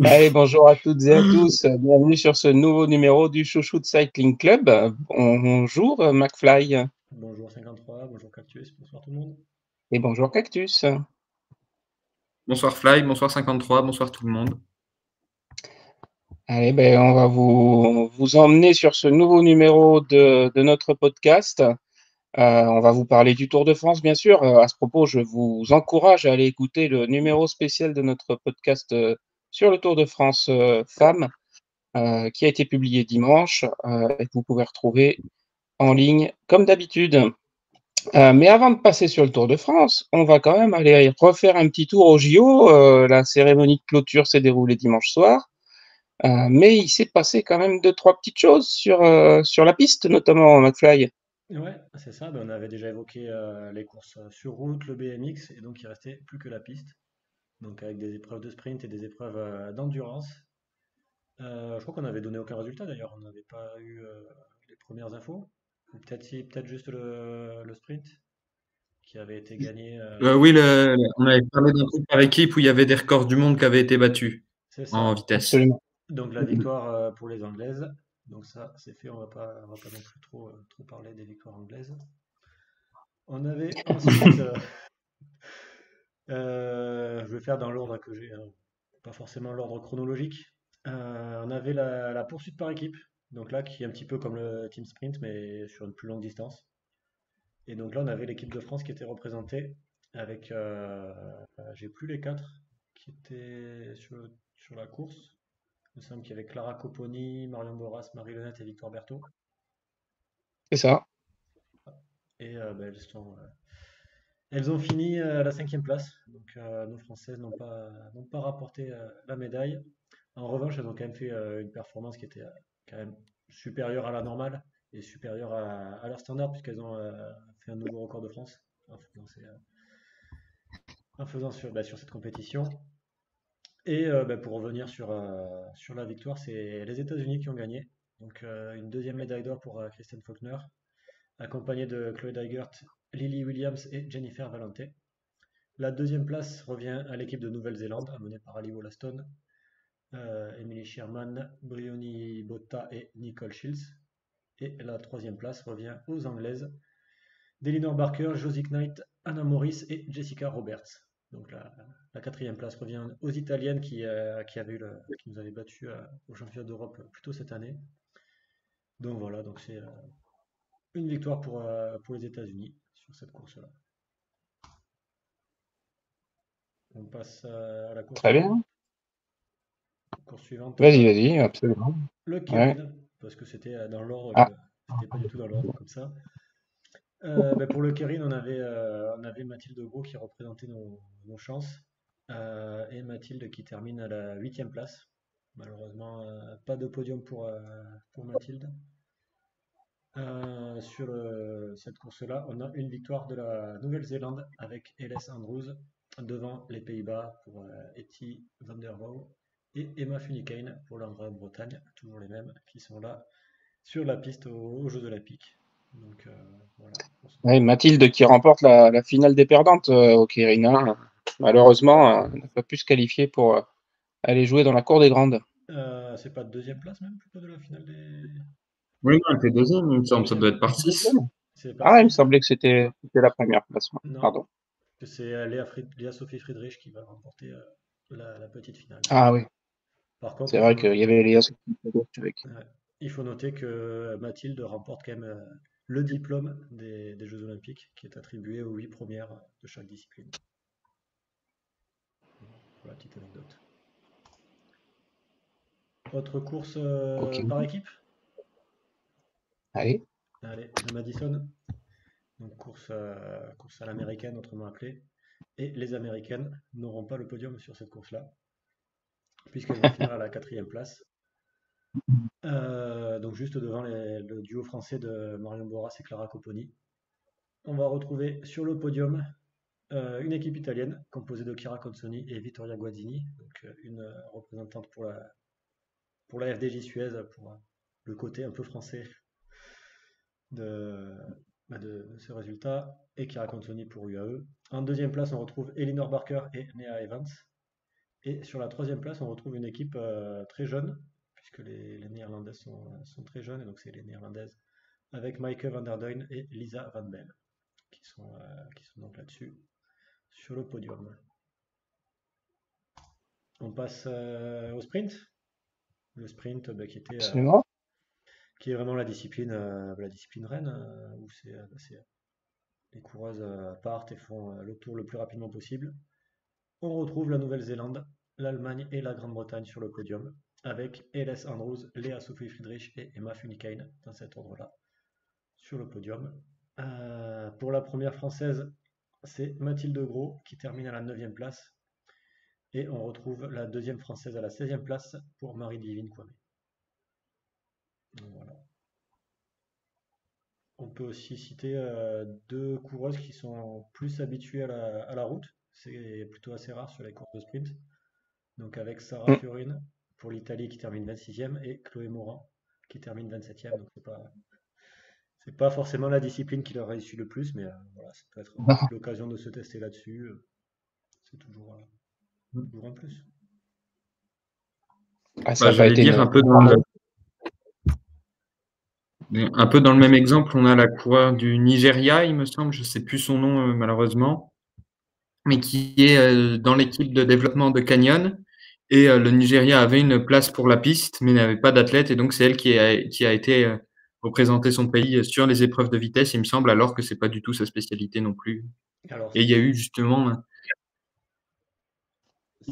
Allez, bonjour à toutes et à tous. Bienvenue sur ce nouveau numéro du Chouchoute Cycling Club. Bonjour, McFly Bonjour 53, bonjour Cactus, bonsoir tout le monde. et bonjour Cactus. Bonsoir Fly, bonsoir 53, bonsoir tout le monde. Allez, ben, on va vous emmener sur ce nouveau numéro de notre podcast. On va vous parler du Tour de France, bien sûr. À ce propos, je vous encourage à aller écouter le numéro spécial de notre podcast sur le Tour de France Femmes, qui a été publié dimanche et que vous pouvez retrouver en ligne comme d'habitude. Mais avant de passer sur le Tour de France, on va quand même aller refaire un petit tour au JO. La cérémonie de clôture s'est déroulée dimanche soir, mais il s'est passé quand même deux, trois petites choses sur la piste, notamment McFly. Ouais, c'est ça, on avait déjà évoqué les courses sur route, le BMX, et donc il restait plus que la piste, donc avec des épreuves de sprint et des épreuves d'endurance. Je crois qu'on n'avait donné aucun résultat d'ailleurs, on n'avait pas eu les premières infos, ou peut-être si, peut-être juste le sprint qui avait été gagné. Oui, on avait parlé d'un truc par équipe où il y avait des records du monde qui avaient été battus C'est en ça, vitesse. Absolument. donc la victoire pour les Anglaises, donc ça c'est fait, on va pas non plus trop parler des victoires anglaises. On avait ensuite je vais faire dans l'ordre que j'ai, hein, pas forcément l'ordre chronologique. On avait la poursuite par équipe, donc là qui est un petit peu comme le team sprint mais sur une plus longue distance. Et donc là on avait l'équipe de France qui était représentée avec, j'ai plus les quatre qui étaient sur la course. Il me semble qu'il y avait Clara Copponi, Marion Boras, Marie Lenette et Victoire Berthaud. C'est ça. Et elles ont fini à la cinquième place. Donc nos Françaises n'ont pas rapporté la médaille. En revanche, elles ont quand même fait une performance qui était quand même supérieure à la normale et supérieure à leur standard, puisqu'elles ont fait un nouveau record de France en faisant sur cette compétition. Et pour revenir sur la victoire, c'est les États-Unis qui ont gagné. Donc une deuxième médaille d'or pour Kristen Faulkner, accompagnée de Chloé Dygert, Lily Williams et Jennifer Valente. La deuxième place revient à l'équipe de Nouvelle-Zélande, menée par Ali Wollaston, Emily Sherman, Briony Botta et Nicole Shields. Et la troisième place revient aux Anglaises, d'Elinor Barker, Josie Knight, Anna Morris et Jessica Roberts. Donc la quatrième place revient aux Italiennes qui nous avaient battus au championnat d'Europe plus tôt cette année. Donc voilà, donc c'est une victoire pour les États-Unis sur cette course-là. On passe à la course Très suivante. bien. Course suivante, Vas-y, vas-y, absolument. le Ouais. Keirin, parce que c'était dans l'ordre Ah, c'était pas du tout dans l'ordre comme ça. Pour le Keirin, on avait Mathilde Gros qui représentait nos chances, et Mathilde qui termine à la huitième place. Malheureusement, pas de podium pour Mathilde. Cette course-là, on a une victoire de la Nouvelle-Zélande avec Ellis Andrews devant les Pays-Bas pour Etty van der Wouw et Emma Funicane pour la Grande-Bretagne, toujours les mêmes qui sont là sur la piste aux Jeux Olympiques. Donc voilà. ouais, Mathilde qui remporte la finale des perdantes au Kérina. Malheureusement, n'a pas pu se qualifier pour aller jouer dans la cour des grandes. C'est pas deuxième place même plutôt de la finale des Oui, non, elle était deuxième, il me semble, ça doit deuxième? être par 6. C'est par Ah, il me 6? semblait que c'était la première place. Non, Pardon. que c'est Léa Sophie Friedrich qui va remporter la petite finale. Ah oui, Par contre, c'est vrai qu'il y avait Léa avec. ouais, il faut noter que Mathilde remporte quand même le diplôme des Jeux Olympiques qui est attribué aux 8 premières de chaque discipline. Pour la petite anecdote. Autre course Ok. par équipe? Allez. Allez, le Madison. Donc course à l'américaine, autrement appelée. Et les Américaines n'auront pas le podium sur cette course-là, puisqu'elles vont finir à la quatrième place. Donc juste devant le duo français de Marion Boras et Clara Copponi. On va retrouver sur le podium une équipe italienne composée de Chiara Consoni et Vittoria Guazzini, donc une représentante pour la FDJ Suez, pour le côté un peu français de, de ce résultat, et Chiara Consoni pour UAE. En deuxième place, on retrouve Elinor Barker et Nea Evans. Et sur la troisième place, on retrouve une équipe très jeune, puisque les Néerlandaises sont très jeunes, et donc c'est les Néerlandaises avec Maaike van der Duyn et Lisa Van Belle qui sont donc là-dessus, sur le podium. On passe au sprint. Le sprint Absolument. qui est vraiment la discipline reine, où les coureuses partent et font le tour le plus rapidement possible. On retrouve la Nouvelle-Zélande, l'Allemagne et la Grande-Bretagne sur le podium, avec Elis Andrews, Léa Sophie Friedrich et Emma Funikain, dans cet ordre-là, sur le podium. Pour la première française, c'est Mathilde Gros qui termine à la 9e place. Et on retrouve la deuxième française à la 16e place pour Marie-Divine Kwame. Voilà. On peut aussi citer deux coureuses qui sont plus habituées à la route. C'est plutôt assez rare sur les courses de sprint. Donc avec Sarah Fiorine pour l'Italie qui termine 26e et Chloé Morin qui termine 27e. Donc c'est pas forcément la discipline qui leur réussit le plus, mais voilà, ça peut être l'occasion de se tester là-dessus. C'est toujours un plus. Ah, ça a pas J'allais été dire un peu dans le même exemple, on a la coureure du Nigeria, il me semble, je sais plus son nom malheureusement, mais qui est dans l'équipe de développement de Canyon. Et le Nigeria avait une place pour la piste, mais n'avait pas d'athlète, et donc c'est elle qui a été représenter son pays sur les épreuves de vitesse, il me semble, alors que c'est pas du tout sa spécialité non plus. Alors, Et il y a eu justement,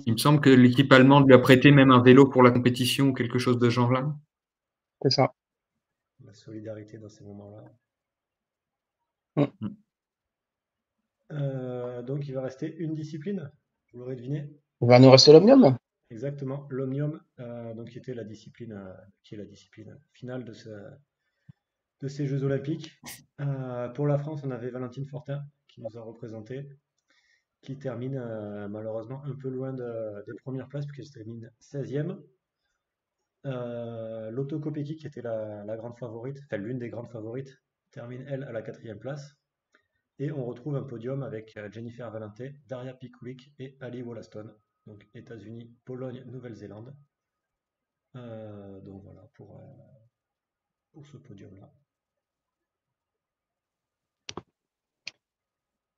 il me semble que l'équipe allemande lui a prêté même un vélo pour la compétition ou quelque chose de genre là. C'est ça. la solidarité dans ces moments-là. Mm. Donc il va rester une discipline, vous l'aurez deviné. Il va nous rester l'omnium. Exactement, l'omnium, donc qui est la discipline finale de ces Jeux Olympiques. Pour la France, on avait Valentine Fortin qui nous a représenté, qui termine malheureusement un peu loin des premières places, puisqu'elle termine 16e. Lotto Kopecky, qui était la grande favorite, enfin l'une des grandes favorites, termine elle à la 4e place. Et on retrouve un podium avec Jennifer Valente, Daria Pikulik et Ali Wollaston. Donc États-Unis, Pologne, Nouvelle-Zélande. Donc voilà pour ce podium-là.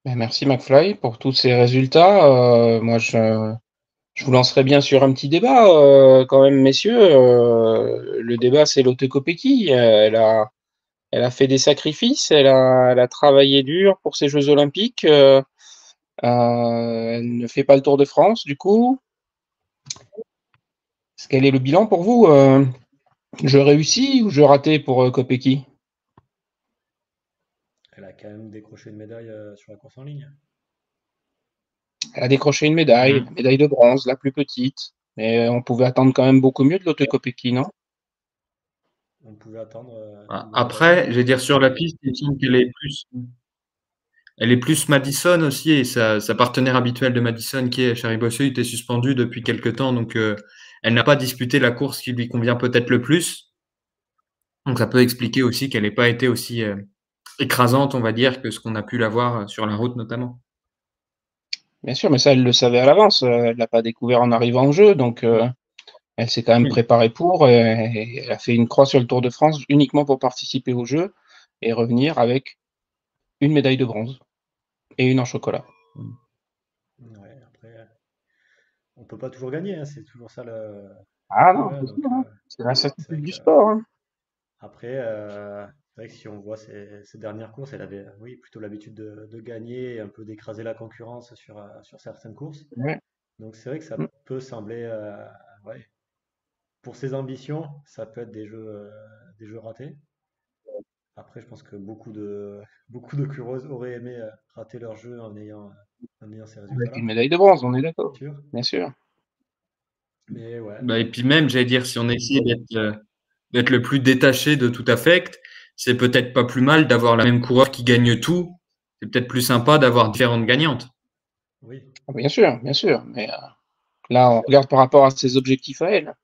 Ben, merci McFly pour tous ces résultats. Moi, je vous lancerai bien sur un petit débat quand même, messieurs. Le débat, c'est Lotte Kopecky. Elle a fait des sacrifices, elle a travaillé dur pour ces Jeux Olympiques. Elle ne fait pas le Tour de France, du coup. Quel est le bilan pour vous? Je réussis ou je ratais pour Kopecky? Elle a quand même décroché une médaille sur la course en ligne. Elle a décroché une médaille, la médaille de bronze, la plus petite. Mais on pouvait attendre quand même beaucoup mieux de Lotte Kopecky, non? On pouvait attendre une médaille Après, je vais dire sur la piste, il me semble elle est plus Madison aussi, et sa partenaire habituelle de Madison, qui est Sherry Bosseux, était suspendue depuis quelques temps, donc elle n'a pas disputé la course qui lui convient peut-être le plus. Donc ça peut expliquer aussi qu'elle n'ait pas été aussi écrasante, on va dire, que ce qu'on a pu la voir sur la route notamment. Bien sûr, mais ça, elle le savait à l'avance. Elle l'a pas découvert en arrivant au jeu, donc elle s'est quand même Oui. préparée pour. Et elle a fait une croix sur le Tour de France uniquement pour participer au jeu et revenir avec une médaille de bronze et une en chocolat. Ouais, après, on peut pas toujours gagner, hein, c'est toujours ça le Ah jeu, non, hein, c'est donc sûr, hein. C'est la c'est vrai certitude du que sport, hein. après, c'est vrai que si on voit ces dernières courses, elle avait oui plutôt l'habitude de gagner et un peu d'écraser la concurrence sur certaines courses. Ouais. Donc c'est vrai que ça Mm. peut sembler, ouais, pour ses ambitions, ça peut être des jeux ratés. Après, je pense que beaucoup de coureuses auraient aimé rater leur jeu en ayant ces Avec une résultats-là, médaille de bronze, on est d'accord. sûr. Bien sûr. Mais ouais, Et puis même, j'allais dire, si on essaie d'être le plus détaché de tout affect, c'est peut-être pas plus mal d'avoir la même coureur qui gagne tout. C'est peut-être plus sympa d'avoir différentes gagnantes. oui. Ah, bien sûr, bien sûr. Mais là, on regarde par rapport à ses objectifs à elle.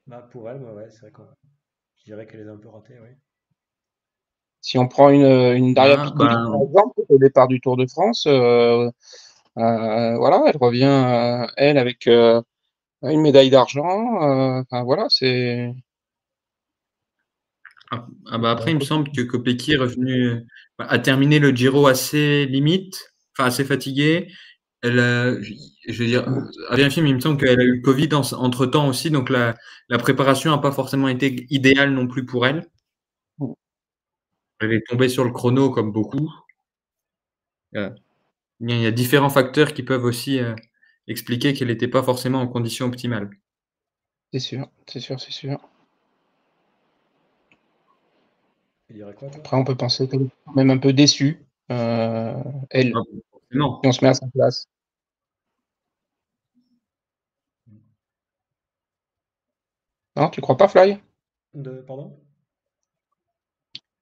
Bah, pour elle, ouais, c'est vrai que je dirais qu'elle les a un peu ratés, oui. Si on prend une Daria Ah, Piccoli, par exemple, au départ du Tour de France, Voilà, elle revient, elle, avec une médaille d'argent. Enfin, voilà, c'est. Bah après, il me semble que Kopecky est revenu, a terminé le Giro assez limite, enfin assez fatigué. Elle a, je veux dire, à vérifier, mais il me semble qu'elle a eu le Covid entre temps aussi, donc la préparation n'a pas forcément été idéale non plus pour elle. Elle est tombée sur le chrono comme beaucoup. Il y a différents facteurs qui peuvent aussi expliquer qu'elle n'était pas forcément en condition optimale. C'est sûr, c'est sûr, c'est sûr. Tu dirais quoi, toi? Après, on peut penser qu'elle est quand même un peu déçue, elle, Ah, forcément. si on se met à sa place. Non, tu crois pas, Fly? Pardon?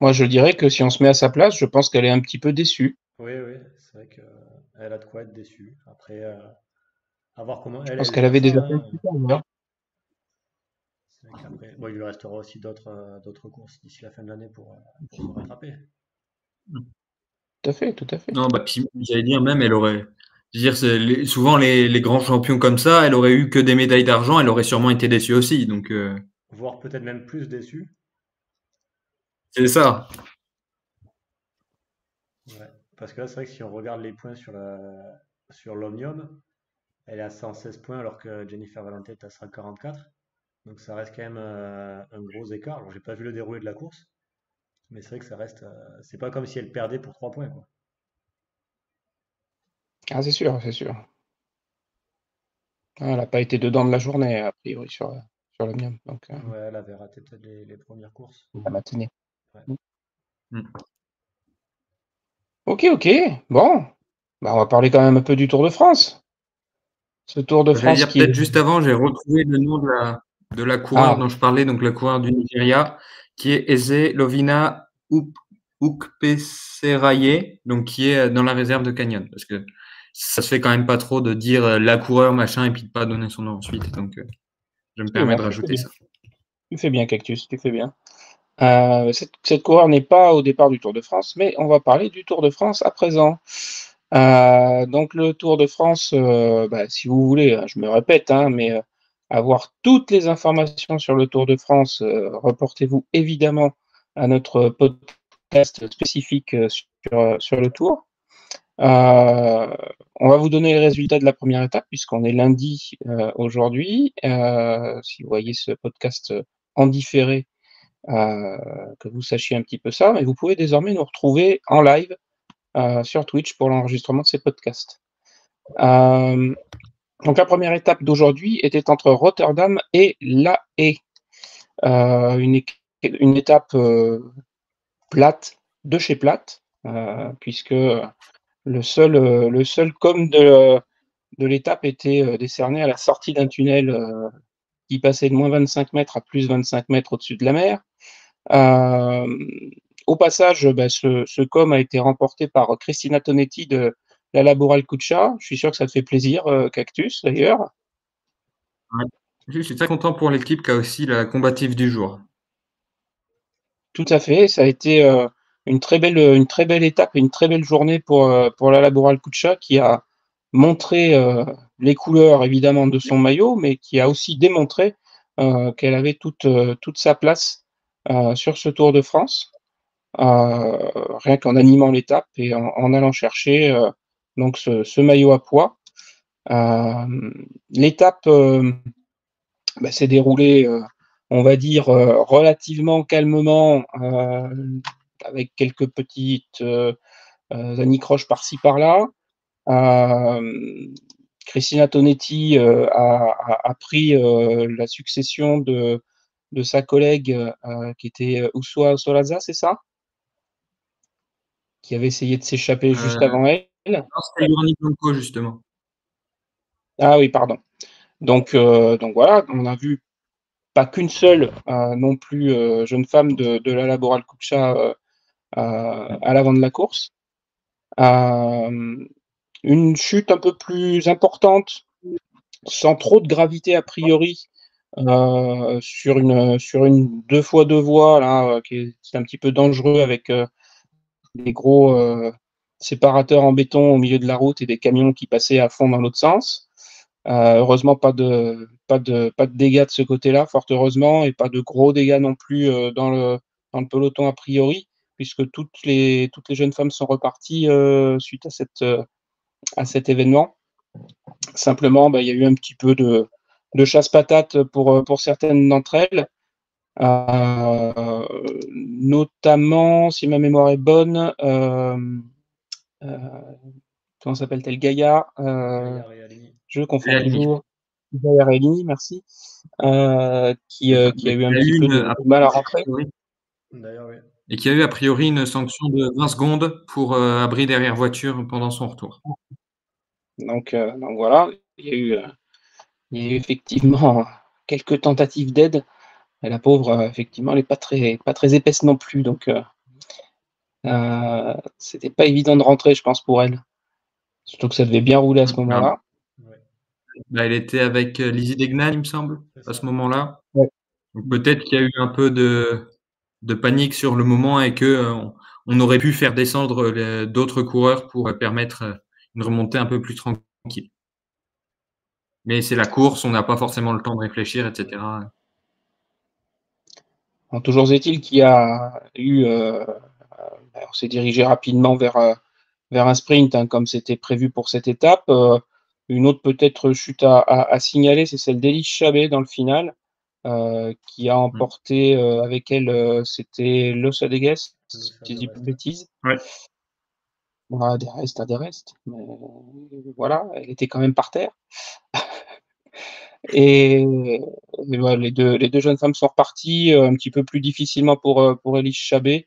Moi, je dirais que si on se met à sa place, je pense qu'elle est un petit peu déçue. Oui, oui, c'est vrai qu'elle a de quoi être déçue. Après, à voir comment Je elle, pense elle qu'elle gère avait ça, des attentes hein. supérieures. C'est vrai qu'après, bon, il lui restera aussi d'autres courses d'ici la fin de l'année pour se rattraper. Tout à fait, tout à fait. Non, bah, puis j'allais dire même, elle aurait. Je veux dire, souvent les grands champions comme ça, elle aurait eu que des médailles d'argent, elle aurait sûrement été déçue aussi. Donc Voire peut-être même plus déçue. c'est ça. Ouais. Parce que là, c'est vrai que si on regarde les points sur l'Omnium, elle est à 116 points alors que Jennifer Valente est à 144. Donc ça reste quand même un gros écart. Alors j'ai pas vu le déroulé de la course, mais c'est vrai que ça reste. C'est pas comme si elle perdait pour 3 points, quoi. Ah, c'est sûr, c'est sûr. Ah, elle n'a pas été dedans de la journée, a priori, sur l'Omnium, donc Ouais, elle avait raté peut-être les premières courses. la matinée. Ouais. Mm. Ok, ok, bon. Bah, on va parler quand même un peu du Tour de France. Ce Tour de J'allais France dire qui est. peut-être juste avant, j'ai retrouvé le nom de la coureure Ah, dont je parlais, donc la coureure du Nigeria, qui est Eze Lovina Ukpeseraye, donc qui est dans la réserve de Canyon. Parce que ça se fait quand même pas trop de dire la coureure, machin, et puis de pas donner son nom ensuite. Donc je me permets absolument, de tu fais rajouter bien. ça. Tu fais bien, Cactus, tu fais bien. Cette coureur n'est pas au départ du Tour de France, mais on va parler du Tour de France à présent. Donc le Tour de France, bah, si vous voulez, je me répète, hein, mais avoir toutes les informations sur le Tour de France, reportez-vous évidemment à notre podcast spécifique sur le Tour. Euh, on va vous donner les résultats de la première étape, puisqu'on est lundi aujourd'hui. Si vous voyez ce podcast en différé, que vous sachiez un petit peu ça, mais vous pouvez désormais nous retrouver en live sur Twitch pour l'enregistrement de ces podcasts. Donc la première étape d'aujourd'hui était entre Rotterdam et La Haye, une étape plate de chez plate, puisque le seul com de l'étape était décerné à la sortie d'un tunnel qui passait de moins 25 mètres à plus 25 mètres au-dessus de la mer. Euh, Au passage, bah, ce com a été remporté par Cristina Tonetti de la Laboral Cuccia. Je suis sûr que ça te fait plaisir, Cactus, d'ailleurs. Ouais. Je suis très content pour l'équipe qui a aussi la combative du jour. Tout à fait, ça a été une très belle étape et une très belle journée pour la Laboral Cuccia qui a montré les couleurs évidemment de son maillot, mais qui a aussi démontré qu'elle avait toute sa place sur ce Tour de France. Rien qu'en animant l'étape et en allant chercher donc ce maillot à pois. L'étape s'est déroulée, on va dire, relativement calmement, avec quelques petites anicroches par-ci par-là. Euh, Cristina Tonetti a pris la succession de sa collègue qui était Usua Solaza, c'est ça? Qui avait essayé de s'échapper juste Non, avant elle. c'était Yorani Blanco, justement. Ah oui, pardon. Donc voilà, on a vu pas qu'une seule non plus jeune femme de la Laboral Cuccia à l'avant de la course. Une chute un peu plus importante, sans trop de gravité a priori, sur une 2x2 voies là, qui est un petit peu dangereux avec des gros séparateur en béton au milieu de la route et des camions qui passaient à fond dans l'autre sens. Heureusement, pas de dégâts de ce côté-là, fort heureusement, et pas de gros dégâts non plus dans le peloton a priori, puisque toutes les jeunes femmes sont reparties suite à cet événement. Simplement, il y a eu un petit peu de chasse-patate pour certaines d'entre elles. Notamment, si ma mémoire est bonne, comment s'appelle-t-elle? Gaïa, Gaillard et Alini. je confonds Réalini. toujours. Gaïa Réalini, merci. Qui a eu un petit peu de mal à rentrer. D'ailleurs, oui. Et qui a eu a priori une sanction de 20 secondes pour abri derrière voiture pendant son retour. Donc voilà, il y a eu effectivement quelques tentatives d'aide. Et la pauvre, effectivement, elle n'est pas très épaisse non plus, donc c'était pas évident de rentrer, je pense, pour elle. Surtout que ça devait bien rouler à ce moment-là. Ouais. Elle était avec Lizzie Deignan, il me semble, à ce moment-là. Ouais. Donc peut-être qu'il y a eu un peu de panique sur le moment et que on aurait pu faire descendre d'autres coureurs pour permettre une remontée un peu plus tranquille. Mais c'est la course, on n'a pas forcément le temps de réfléchir, etc. Bon, toujours est-il qu'il y a eu, on s'est dirigé rapidement vers un sprint, hein, comme c'était prévu pour cette étape. Une autre peut-être chute à signaler, c'est celle d'Elise Chabet dans le final, qui a emporté avec elle, c'était Los Adegues, si je dis pas de bêtises. Ouais. Voilà, des restes, mais voilà, elle était quand même par terre. Et voilà, les deux jeunes femmes sont reparties, un petit peu plus difficilement pour Elise Chabet,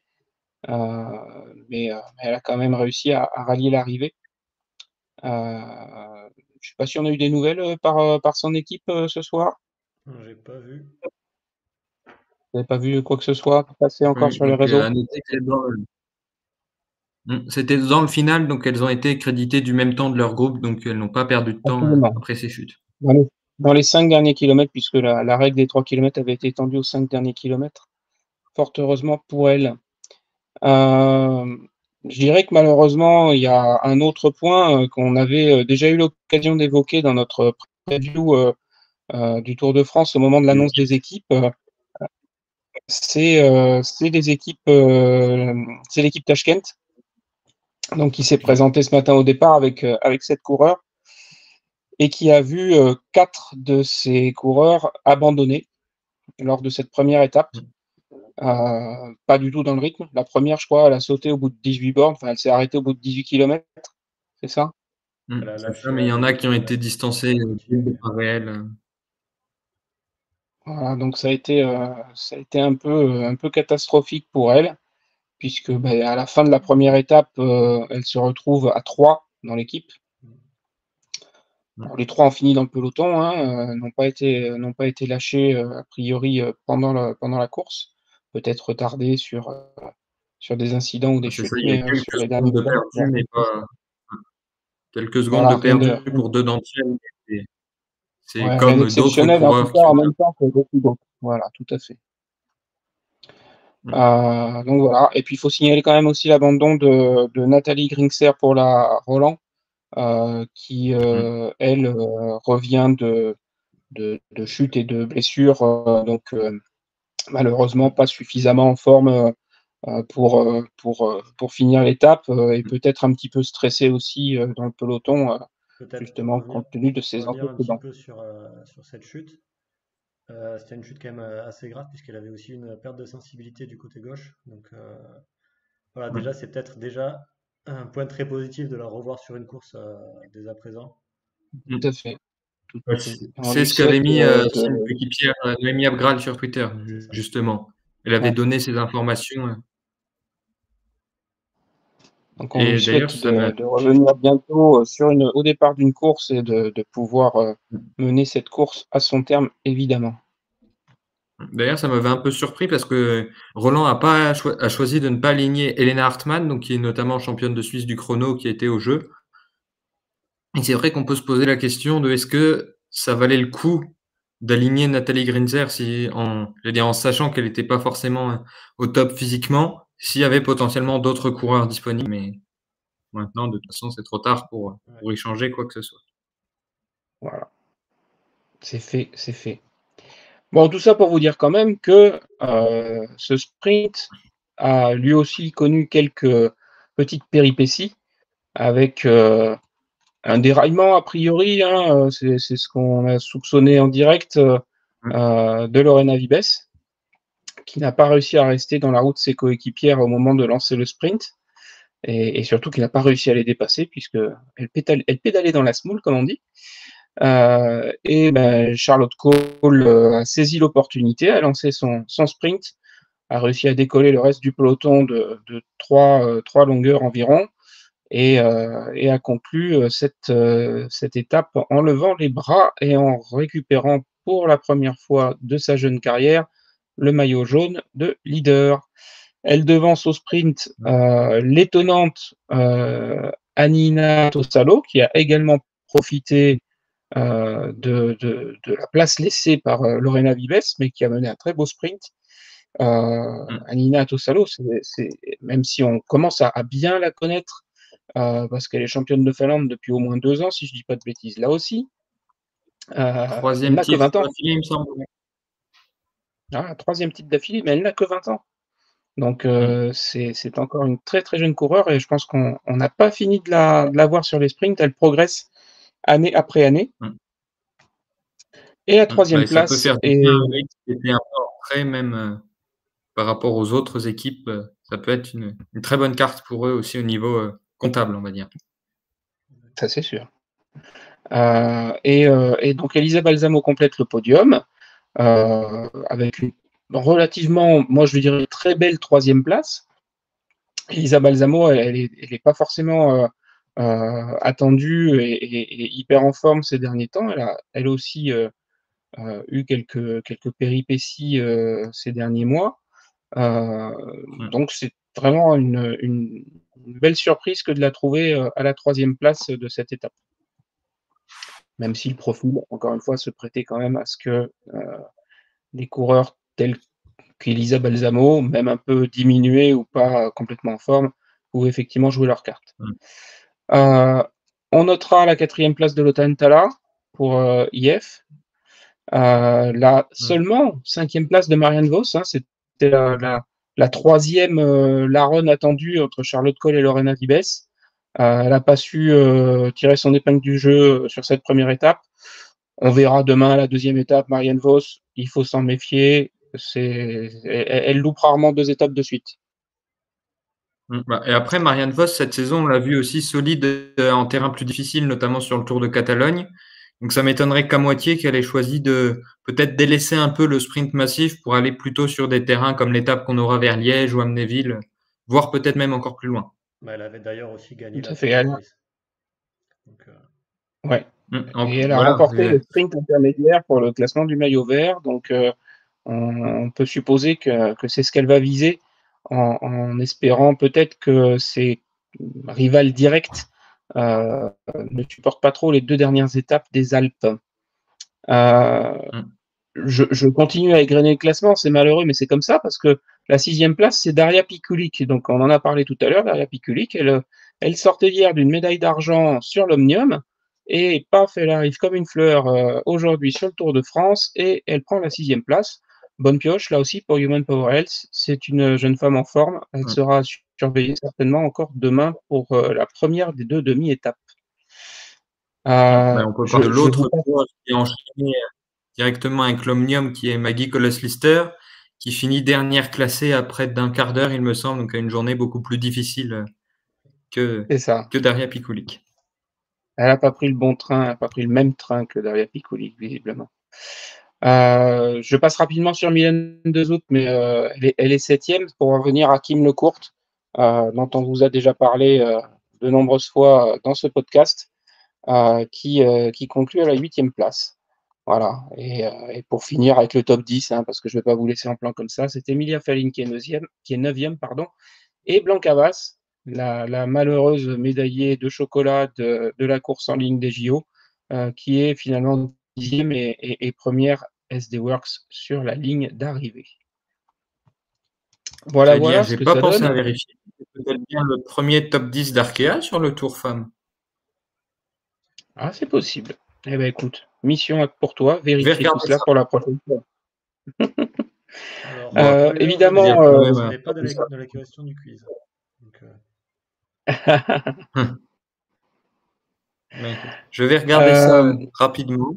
mais elle a quand même réussi à rallier l'arrivée. Je sais pas si on a eu des nouvelles par son équipe ce soir. J'ai pas vu. Vous n'avez pas vu quoi que ce soit passer encore sur les Donc, réseaux? à noter que c'était dans le final, donc elles ont été créditées du même temps de leur groupe, donc elles n'ont pas perdu de temps Absolument. après ces chutes. Dans les 5 derniers kilomètres, puisque la règle des 3 kilomètres avait été étendue aux 5 derniers kilomètres, fort heureusement pour elles. Je dirais que malheureusement, il y a un autre point qu'on avait déjà eu l'occasion d'évoquer dans notre preview du Tour de France au moment de l'annonce des équipes. C'est l'équipe Tashkent, donc qui s'est présentée ce matin au départ avec 7 coureurs et qui a vu 4 de ces coureurs abandonner lors de cette première étape. Pas du tout dans le rythme. La première, je crois, elle a sauté au bout de 18 bornes, enfin elle s'est arrêtée au bout de 18 kilomètres, c'est ça? C'est ça, mais il y en a qui ont été distancés dès le départ réel. Voilà, donc ça a été un peu catastrophique pour elle, puisque à la fin de la première étape, elle se retrouve à 3 dans l'équipe. Alors, les 3 ont fini dans le peloton, hein, n'ont pas été lâchés a priori pendant la course, peut-être retardés sur des incidents ou des C'est chutes, ça, il y a mais quelques sur les derniers secondes de kilomètres, perdu, mais pas quelques secondes voilà, de perdu pour 2 d'entre elles. C'est rien comme d'autres d'exceptionnel, en tout coureurs cas qui en ont même temps que beaucoup d'autres. Voilà, tout à fait. Donc voilà, et puis il faut signaler quand même aussi l'abandon de Nathalie Gringser pour la Roland, qui elle revient de chute et de blessure, donc malheureusement pas suffisamment en forme pour finir l'étape, et peut-être un petit peu stressée aussi dans le peloton, Peut-être pour justement compte tenu de ses revenir un petit antécédents. peu sur cette chute. C'était une chute quand même assez grave puisqu'elle avait aussi une perte de sensibilité du côté gauche. Donc voilà, déjà c'est peut-être déjà un point très positif de la revoir sur une course dès à présent. Tout à fait. Tout à fait. On C'est lui ce qu'avait souhaite mis son coéquipière Noémie Abgral sur Twitter, justement. Elle avait ouais. donné ces informations. Donc on lui Et d'ailleurs, souhaite ça m'a de revenir bientôt au départ d'une course et de pouvoir mener cette course à son terme, évidemment. D'ailleurs, ça m'avait un peu surpris parce que Roland a choisi de ne pas aligner Helena Hartmann, donc qui est notamment championne de Suisse du chrono, qui était au jeu. Et c'est vrai qu'on peut se poser la question de est-ce que ça valait le coup d'aligner Nathalie Grinzer en sachant qu'elle n'était pas forcément au top physiquement, s'il y avait potentiellement d'autres coureurs disponibles. Mais Maintenant, de toute façon, c'est trop tard pour y changer quoi que ce soit. Voilà, c'est fait, c'est fait. Bon, tout ça pour vous dire quand même que ce sprint a lui aussi connu quelques petites péripéties avec un déraillement a priori, hein, c'est ce qu'on a soupçonné en direct de Lorena Vibes, qui n'a pas réussi à rester dans la route de ses coéquipières au moment de lancer le sprint, et surtout qui n'a pas réussi à les dépasser, puisqu'elle elle pédalait dans la smoule, comme on dit. Et ben, Charlotte Cole a saisi l'opportunité, a lancé son sprint, a réussi à décoller le reste du peloton de trois longueurs environ, et a conclu cette étape en levant les bras et en récupérant pour la première fois de sa jeune carrière le maillot jaune de leader. Elle devance au sprint l'étonnante Anina Tosalo, qui a également profité de la place laissée par Lorena Vives, mais qui a mené un très beau sprint. Anina Tosalo, même si on commence à bien la connaître, parce qu'elle est championne de Finlande depuis au moins 2 ans, si je ne dis pas de bêtises, là aussi. Elle Troisième n'a que titre 20 ans. d'affilée, il me semble. Troisième titre d'affilée, mais elle n'a que 20 ans. Donc c'est encore une très très jeune coureur, et je pense qu'on n'a pas fini de la voir sur les sprints. Elle progresse année après année. Et la troisième Ça peut place faire du est... bien à Rick, qui était un peu en retrait même par rapport aux autres équipes. Ça peut être une très bonne carte pour eux aussi au niveau comptable, on va dire. Ça, c'est sûr. Et donc Elisa Balsamo complète le podium avec une relativement, moi je dirais, très belle troisième place. Elisa Balsamo, elle est pas forcément attendue et hyper en forme ces derniers temps. Elle a elle aussi eu quelques péripéties ces derniers mois. Donc c'est vraiment une belle surprise que de la trouver à la troisième place de cette étape. Même si le profil, encore une fois, se prêtait quand même à ce que des coureurs tels qu'Elisa Balsamo, même un peu diminués ou pas complètement en forme, pouvaient effectivement jouer leur carte. On notera la 4e place de Lotan Tala pour IF. La seulement 5e place de Marianne Vos, hein, c'était la 3e Laronne attendue entre Charlotte Cole et Lorena Vibes. Elle n'a pas su tirer son épingle du jeu sur cette première étape. On verra demain la 2e étape, Marianne Vos, il faut s'en méfier. Elle loupe rarement 2 étapes de suite. Et après, Marianne Vos, cette saison, on l'a vu aussi solide en terrain plus difficile, notamment sur le Tour de Catalogne. Donc ça m'étonnerait qu'à moitié qu'elle ait choisi de peut-être délaisser un peu le sprint massif pour aller plutôt sur des terrains comme l'étape qu'on aura vers Liège ou Amnéville, voire peut-être même encore plus loin. Elle avait d'ailleurs aussi gagné Tout la à fait. Ouais. Et elle a remporté le sprint intermédiaire pour le classement du maillot vert. Donc on peut supposer que c'est ce qu'elle va viser en espérant peut-être que ses rivales directes ne supportent pas trop les 2 dernières étapes des Alpes. Je continue à égrener le classement, c'est malheureux, mais c'est comme ça, parce que la 6e place, c'est Daria Pikulik. Donc on en a parlé tout à l'heure, Daria Pikulik, elle sortait hier d'une médaille d'argent sur l'Omnium, et paf, elle arrive comme une fleur aujourd'hui sur le Tour de France, et elle prend la 6e place. Bonne pioche, là aussi, pour Human Power Health. C'est une jeune femme en forme, elle sera surveillée certainement encore demain pour la première des 2 demi-étapes. On peut parler de l'autre coureur qui est enchaîné directement avec l'Omnium, qui est Maggie Colles-Lister, qui finit dernière classée à près d'un quart d'heure, il me semble, donc à une journée beaucoup plus difficile que Daria Pikulik. Elle n'a pas pris le bon train, elle n'a pas pris le même train que Daria Pikulik, visiblement. Je passe rapidement sur Mylène Dezout, mais elle est 7e, pour revenir à Kim Lecourt, dont on vous a déjà parlé de nombreuses fois dans ce podcast, qui conclut à la 8e place. Voilà. Et pour finir avec le top 10, hein, parce que je ne vais pas vous laisser en plan comme ça, c'est Emilia Faline qui est 9e, et Blanca Vas, la malheureuse médaillée de chocolat de la course en ligne des JO, qui est finalement 10e et première SD Works sur la ligne d'arrivée. Voilà, J'allais dire, voilà ce j'ai que pas ça pensé donne. à vérifier. C'est peut-être bien le premier top 10 d'Arkea sur le Tour Femmes. Ah, c'est possible. Eh ben écoute, mission pour toi, Je vais vérifier tout regarder cela ça. pour la prochaine fois. Alors, Bon, spoiler, je vais il y dire Évidemment, a quand que je même serai pas pas tout ça. dans la question du quiz. Donc, Mais écoute, je vais regarder ça euh, rapidement.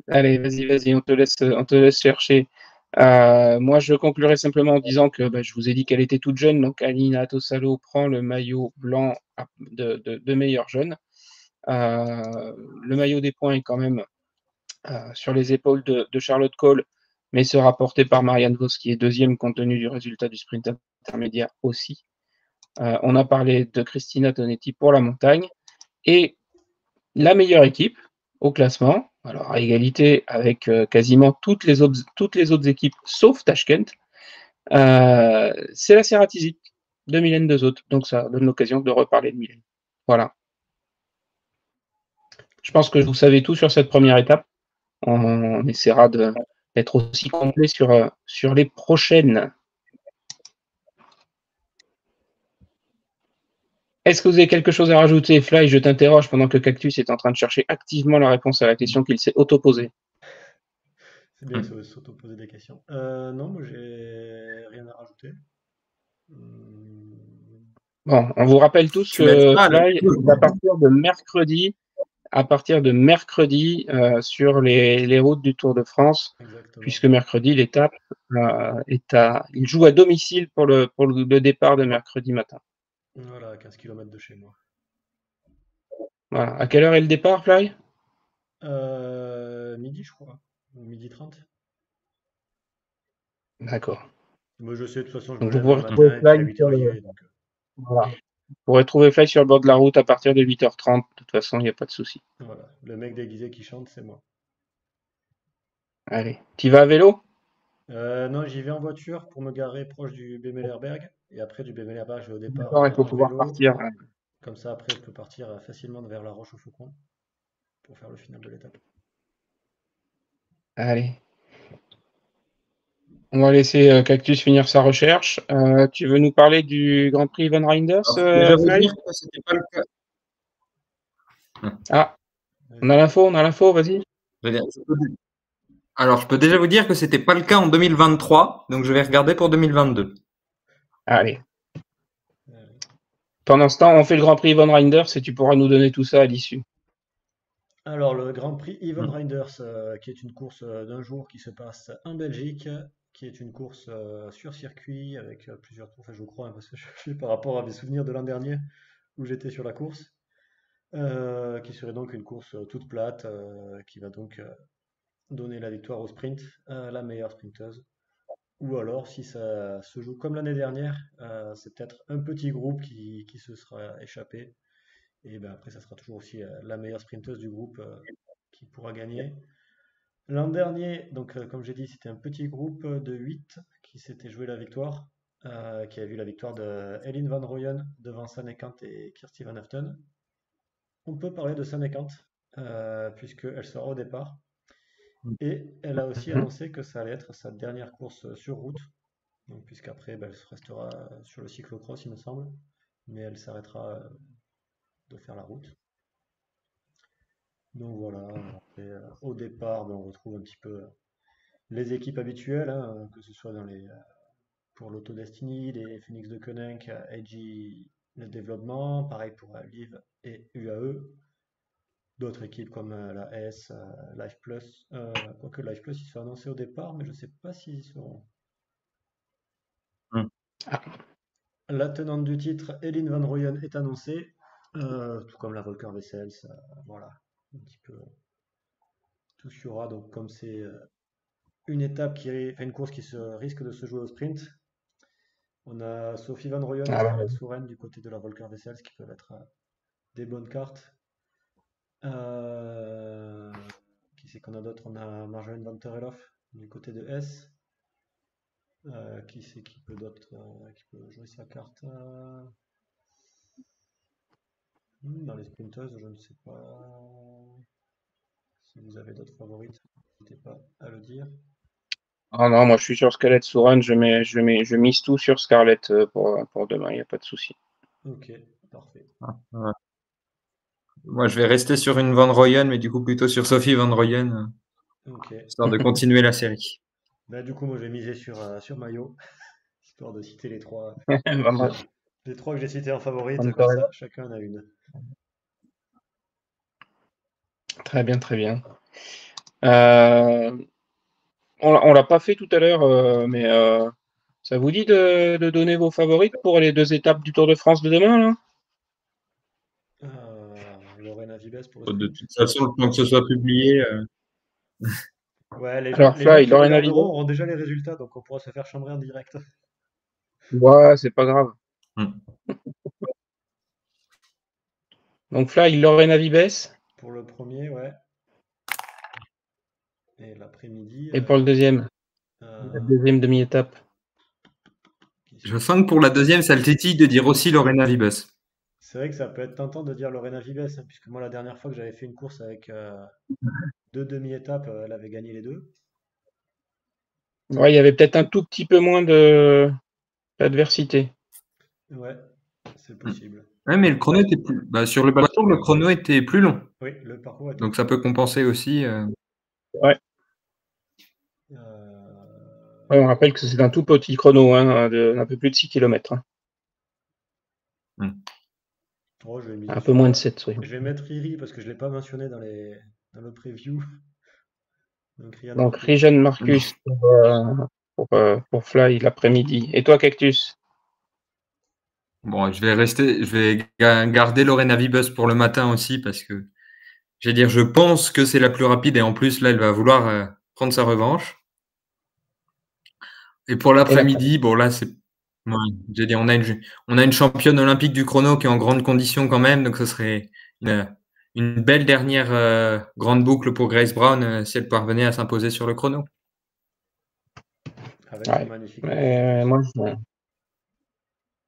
allez, vas-y, on te laisse chercher. Moi, je conclurai simplement en disant que bah, je vous ai dit qu'elle était toute jeune, donc Alina Tosalo prend le maillot blanc de meilleure jeune. Le maillot des points est quand même sur les épaules de Charlotte Cole, mais sera porté par Marianne Vos, qui est deuxième compte tenu du résultat du sprint intermédiaire aussi. On a parlé de Christina Tonetti pour la montagne. Et la meilleure équipe au classement, alors à égalité avec quasiment toutes les autres équipes sauf Tashkent, c'est la Ceratizit de Mylène Dezot. Donc ça donne l'occasion de reparler de Mylène. Voilà. Je pense que vous savez tout sur cette première étape. On essaiera d'être aussi complet sur les prochaines. Est-ce que vous avez quelque chose à rajouter, Fly? Je t'interroge pendant que Cactus est en train de chercher activement la réponse à la question qu'il s'est auto-posée. c'est bien de s'auto-poser des questions. Non, moi, j'ai rien à rajouter. Hum, Bon, on vous rappelle tous Tu l'as dit que mal. Fly, à partir de mercredi sur les routes du Tour de France, exactement. puisque mercredi, l'étape il joue à domicile pour le départ de mercredi matin. Voilà, à 15 km de chez moi. Voilà. À quelle heure est le départ, Fly? Midi, je crois. Ou midi 30. D'accord. Moi, je sais, de toute façon, je me Donc vous lève le pourrez retrouver matin et puis à Fly 8 heures j'y vais. Donc, voilà. Vous pourrez trouver Fly sur le bord de la route à partir de 8h30. De toute façon, il n'y a pas de souci. voilà. Le mec déguisé qui chante, c'est moi. Allez. Tu vas à vélo? Non, j'y vais en voiture pour me garer proche du Bemelerberg. Et après, du Bemelerberg, je vais au départ D'accord, il faut en pouvoir vélo. partir. Comme ça, après, je peux partir facilement vers la Roche-au-Faucon pour faire le final de l'étape. Allez. On va laisser Cactus finir sa recherche. Tu veux nous parler du Grand Prix Van Reinders, Alors, faut déjà vous Fly? dire que c'était pas le cas. Ah, Vas-y. on a l'info, vas-y. Alors, je peux déjà vous dire que c'était pas le cas en 2023, donc je vais regarder pour 2022. Allez. Euh, Pendant ce temps, on fait le Grand Prix Van Reinders et tu pourras nous donner tout ça à l'issue. Alors, le Grand Prix Yvonne Hmm. Reinders, qui est une course d'un jour qui se passe en Belgique, qui est une course sur circuit avec plusieurs tours, enfin, je crois, hein, parce que je fais par rapport à mes souvenirs de l'an dernier où j'étais sur la course, qui serait donc une course toute plate, qui va donc donner la victoire au sprint à la meilleure sprinteuse. Ou alors, si ça se joue comme l'année dernière, c'est peut-être un petit groupe qui se sera échappé. Et ben après, ça sera toujours aussi la meilleure sprinteuse du groupe qui pourra gagner. L'an dernier, donc comme j'ai dit, c'était un petit groupe de 8 qui s'était joué la victoire, qui a vu la victoire de Elin Van Rooyen devant Sanne-Kant et Kirsty Van Aften. On peut parler de Sanne-Kant, puisqu'elle sera au départ. Et elle a aussi Mhm. annoncé que ça allait être sa dernière course sur route, donc, puisqu'après, ben, elle restera sur le cyclocross, il me semble, mais elle s'arrêtera de faire la route. Donc voilà, après, au départ, ben, on retrouve un petit peu les équipes habituelles, hein, que ce soit pour l'Auto Destiny, les Phoenix de Koenig, AG le développement, pareil pour Liv et UAE. D'autres équipes comme la S, Life Plus, quoique Life Plus ils sont annoncés au départ, mais je ne sais pas s'ils y seront. Hmm. La tenante du titre, Elin Van Rooyen, est annoncée, tout comme la Volker Wessels, voilà, un petit peu tout ce qu'il y aura. Donc comme c'est une étape enfin, une course qui risque de se jouer au sprint, on a Sophie Van Rooyen et Ah bah, Scarlett Souren du côté de la Volker Wessels qui peuvent être des bonnes cartes. Euh, qui c'est qu'on a d'autres? On a Marjolaine Van Terelhoff du côté de S. Qui c'est qui peut d'autre qui peut jouer sa carte dans les sprinteuses, je ne sais pas si vous avez d'autres favorites, n'hésitez pas à le dire. Ah non, moi je suis sur Scarlett Soran, je mise tout sur Scarlett pour demain, il n'y a pas de souci. Ok, parfait. Ouais. Moi, je vais rester sur une Van Royen, mais du coup plutôt sur Sophie Van Royen, Ok. histoire de continuer la série. Bah, du coup, moi, je vais miser sur Mayo, histoire de citer Vraiment, les trois que j'ai cités en favorite, comme encore ça, chacun en a une. très bien, très bien. Euh, on l'a pas fait tout à l'heure, mais ça vous dit de donner vos favorites pour les 2 étapes du Tour de France de demain, là? Lorena Vibes pour le De sprint. toute façon, le temps que ce soit publié, Ouais, Alors, les gens Fly, qui Lorena Vives. regarderont auront déjà les résultats, donc on pourra se faire chambrer en direct. Ouais, c'est pas grave. hmm. Donc, Fly, Lorena Vives. Pour le premier, ouais. Et l'après-midi, Et pour le deuxième, la euh, deuxième demi-étape. qui Je c'est sens que pour la deuxième, ça le tétille de dire aussi Lorena Vibes. C'est vrai que ça peut être tentant de dire Lorena Vives, hein, puisque moi, la dernière fois que j'avais fait une course avec deux demi-étapes, elle avait gagné les deux. Ouais, il y avait peut-être un tout petit peu moins de d'adversité. Ouais, c'est Hmm. possible. Ouais, mais le chrono était plus. Bah, sur le bateau, le chrono était plus long. Oui, le parcours était Donc plus ça long. peut compenser aussi. Ouais. Euh, Ouais, on rappelle que c'est un tout petit chrono, hein, d'un peu plus de 6 km. Hmm. oh, je vais miser Un peu sur. moins de 7, oui. Je vais mettre Riri parce que je ne l'ai pas mentionné dans le preview. Donc Ryan Donc, Marcus. Regen Marcus pour Fly l'après-midi. Et toi, Cactus? Bon, je vais garder Lorena Vibes pour le matin aussi parce que, je vais dire, je pense que c'est la plus rapide et en plus, là, elle va vouloir prendre sa revanche. Et pour Et l'après-midi. l'après-midi, bon, là, c'est. Ouais, j'ai dit, on a une championne olympique du chrono qui est en grande condition quand même, donc ce serait une belle dernière grande boucle pour Grace Brown si elle parvenait à s'imposer sur le chrono. Avec son Ouais. magnifique maillot en Mais plus.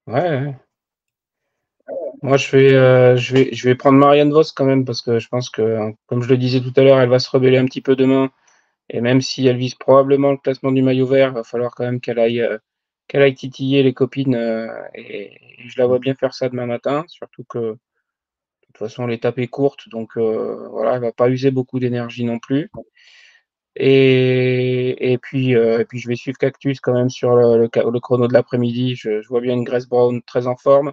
ouais, ouais. Moi, je vais prendre Marianne Vos quand même parce que je pense que, hein, comme je le disais tout à l'heure, elle va se rebeller un petit peu demain. Et même si elle vise probablement le classement du maillot vert, il va falloir quand même qu'elle aille titiller les copines. Et je la vois bien faire ça demain matin. Surtout que, de toute façon, l'étape est courte. Donc, voilà, elle va pas user beaucoup d'énergie non plus. Et puis, je vais suivre Cactus quand même sur le chrono de l'après-midi. Je vois bien une Grace Brown très en forme.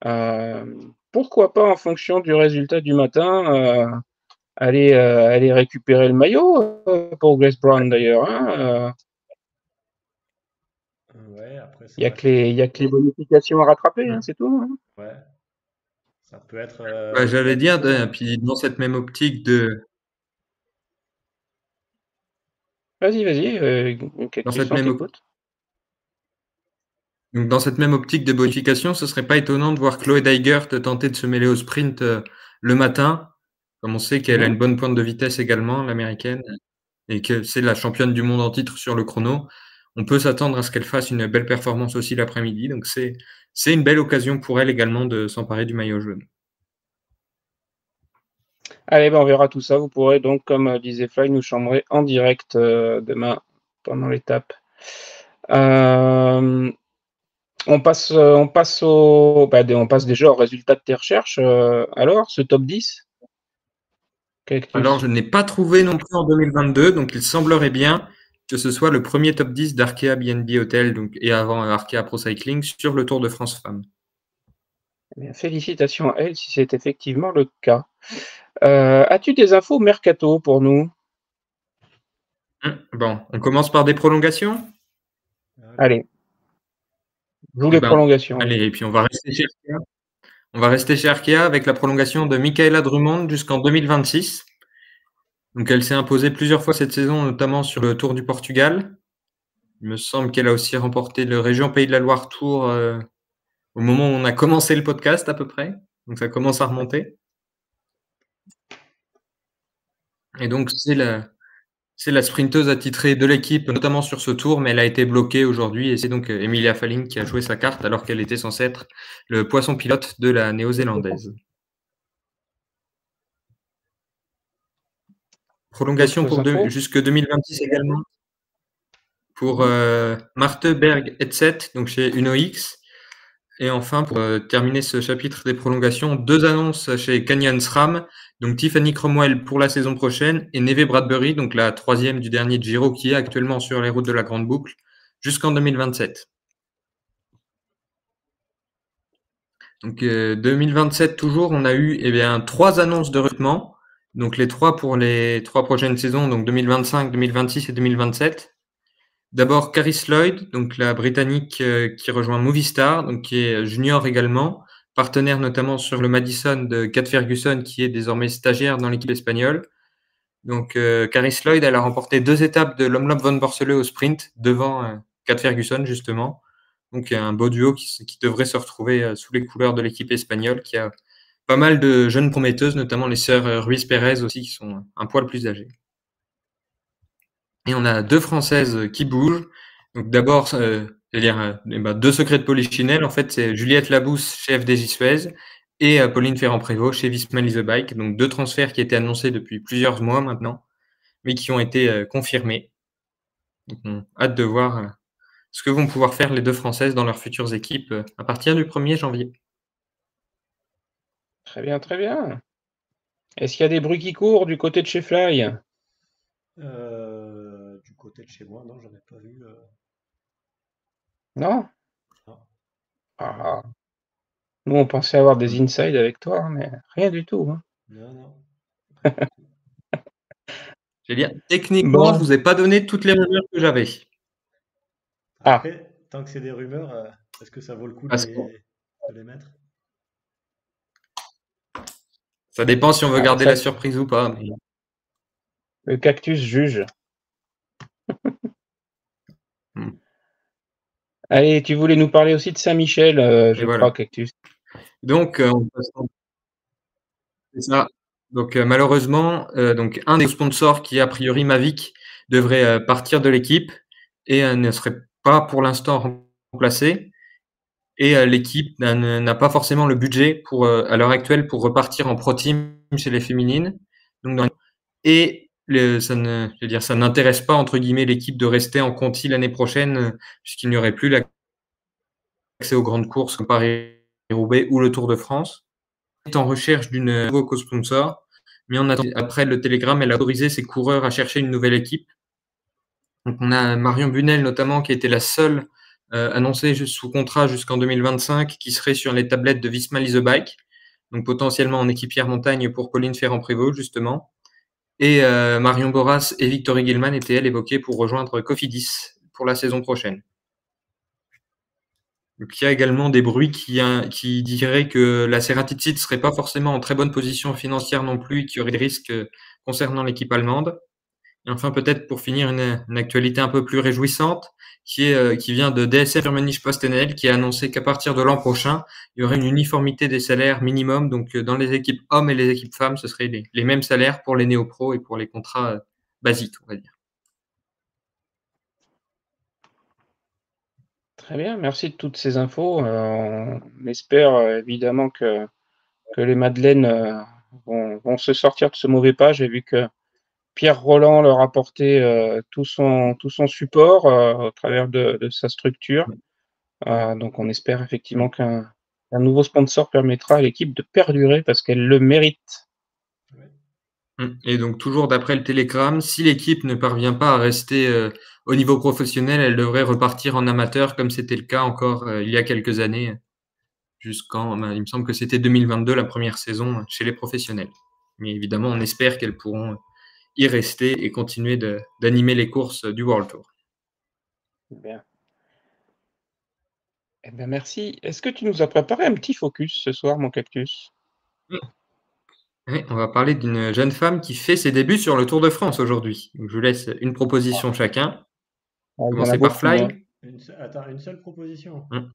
Euh, Pourquoi pas, en fonction du résultat du matin, aller récupérer le maillot pour Grace Brown d'ailleurs, hein. Ouais, après, Il ça n'y a reste. il y a que les bonifications à rattraper, hein, Mm. c'est tout, hein. Ouais, ça peut être Bah, le j'allais top du dire, chrono, hein. puis dans cette même optique de, Vas-y, vas-y, dans Cactus, cette on même, t'écoute. donc dans cette même optique de bonification, ce serait pas étonnant de voir Chloé Dygert tenter de se mêler au sprint le matin, comme on sait qu'elle a Mhm. une bonne pointe de vitesse également, l'américaine, et que c'est la championne du monde en titre sur le chrono. On peut s'attendre à ce qu'elle fasse une belle performance aussi l'après-midi, donc c'est une belle occasion pour elle également de s'emparer du maillot jaune. Allez, ben, on verra tout ça. Vous pourrez donc, comme disait Fly, nous chambrer en direct demain pendant l'étape. Euh, on passe déjà au résultat de tes recherches. Alors, ce top 10, Alors, je Cactus. n'ai pas trouvé non plus en 2022, donc il semblerait bien que ce soit le premier top 10 d'Arkea BNB Hotel donc, et avant Arkea Pro Cycling sur le Tour de France Femmes. Eh bien, félicitations à elle si c'est effectivement le cas. As-tu des infos mercato pour nous? Bon, on commence par des prolongations? Allez. Allez, joue Eh les ben, prolongations. allez, et puis on va rester chez Arkea. On va rester chez Arkea avec la prolongation de Michaela Drummond jusqu'en 2026. Donc, elle s'est imposée plusieurs fois cette saison, notamment sur le Tour du Portugal. Il me semble qu'elle a aussi remporté le Région Pays de la Loire Tour au moment où on a commencé le podcast à peu près. Donc, ça commence à remonter. Et donc, c'est la sprinteuse attitrée de l'équipe, notamment sur ce tour, mais elle a été bloquée aujourd'hui et c'est donc Emilia Falling qui a joué sa carte alors qu'elle était censée être le poisson pilote de la néo-zélandaise. Prolongation D'autres pour infos? jusque 2026 également. pour Marte Berg Headset, donc chez UnoX. Et enfin, pour terminer ce chapitre des prolongations, 2 annonces chez Canyon SRAM, donc Tiffany Cromwell pour la saison prochaine et Neve Bradbury, donc la 3e du dernier Giro qui est actuellement sur les routes de la Grande Boucle, jusqu'en 2027. Donc 2027 toujours, on a eu 3 annonces de recrutement, donc les 3 pour les 3 prochaines saisons, donc 2025, 2026 et 2027. D'abord Caris Lloyd, donc la Britannique qui rejoint Movistar, donc qui est junior également, partenaire notamment sur le Madison de Cat Ferguson, qui est désormais stagiaire dans l'équipe espagnole. Donc Caris Lloyd, elle a remporté 2 étapes de l'Omloop Van Borsele au sprint devant Cat Ferguson justement. Donc un beau duo qui devrait se retrouver sous les couleurs de l'équipe espagnole, qui a pas mal de jeunes prometteuses, notamment les sœurs Ruiz Pérez aussi, qui sont un poil plus âgées. Et on a 2 Françaises qui bougent. Donc d'abord, c'est-à-dire 2 secrets de Polichinelle. En fait, c'est Juliette Labousse chez FDJ Suez et Pauline Ferrand-Prévot chez Visma Lease a Bike. Donc 2 transferts qui étaient annoncés depuis plusieurs mois maintenant, mais qui ont été confirmés. Donc on a hâte de voir ce que vont pouvoir faire les 2 Françaises dans leurs futures équipes à partir du 1er janvier. Très bien, très bien. Est-ce qu'il y a des bruits qui courent du côté de chez Fly? Du côté de chez moi, non, j'en ai pas vu. Non? Non. Ah, nous, on pensait avoir des insides avec toi, mais rien du tout. Hein. Non, non. Je vais dire, techniquement, je Bon. vous ai pas donné toutes les rumeurs que j'avais. Ah, Après, tant que c'est des rumeurs, est-ce que ça vaut le coup Parce de que les mettre? ça dépend si on veut ah, garder ça, la surprise ou pas. Mais... le cactus juge. Allez, tu voulais nous parler aussi de Saint-Michel, Et je crois, voilà. cactus. Donc, c'est ça. Donc, malheureusement, donc un des sponsors qui est a priori Mavic devrait partir de l'équipe et ne serait pas pour l'instant remplacé. Et l'équipe n'a pas forcément le budget pour, à l'heure actuelle, pour repartir en pro team chez les féminines. Donc, et ça ne, je veux dire, ça n'intéresse pas entre guillemets l'équipe de rester en Conti l'année prochaine, puisqu'il n'y aurait plus l'accès aux grandes courses comme Paris-Roubaix ou le Tour de France. Est en recherche d'une nouveau co-sponsor, mais après le Télégramme, elle a autorisé ses coureurs à chercher une nouvelle équipe. Donc on a Marion Bunel notamment qui était la seule annoncée sous contrat jusqu'en 2025, qui serait sur les tablettes de Visma Lease a Bike, donc potentiellement en équipière montagne pour Pauline Ferrand-Prévot justement. Et Marion Boras et Victory Gilman étaient elles évoquées pour rejoindre Cofidis pour la saison prochaine. Donc, il y a également des bruits qui diraient que la Ceratizid ne serait pas forcément en très bonne position financière non plus, et qu'il y aurait des risques concernant l'équipe allemande. Et enfin, peut-être pour finir, une actualité un peu plus réjouissante qui vient de DSF Firmenich PostNL, qui a annoncé qu'à partir de l'an prochain, il y aurait une uniformité des salaires minimum. Donc, dans les équipes hommes et les équipes femmes, ce seraient les mêmes salaires pour les néo-pros et pour les contrats basiques, on va dire. Très bien, merci de toutes ces infos. On espère évidemment que les Madeleines vont se sortir de ce mauvais pas. J'ai vu que Pierre Roland leur apportait tout son support au travers de sa structure. Donc on espère effectivement qu'un nouveau sponsor permettra à l'équipe de perdurer parce qu'elle le mérite. Et donc, toujours d'après le Télégramme, si l'équipe ne parvient pas à rester au niveau professionnel, elle devrait repartir en amateur, comme c'était le cas encore il y a quelques années, jusqu'en, il me semble que c'était 2022, la première saison chez les professionnels. Mais évidemment, on espère qu'elles pourront y rester et continuer d'animer les courses du World Tour. Bien. Eh bien, merci. Est-ce que tu nous as préparé un petit focus ce soir, mon cactus? Oui, on va parler d'une jeune femme qui fait ses débuts sur le Tour de France aujourd'hui. Donc, je vous laisse une proposition chacun. Ah, il y en a Commencez par beaucoup, hein. Fly. Attends, une seule proposition. Hum,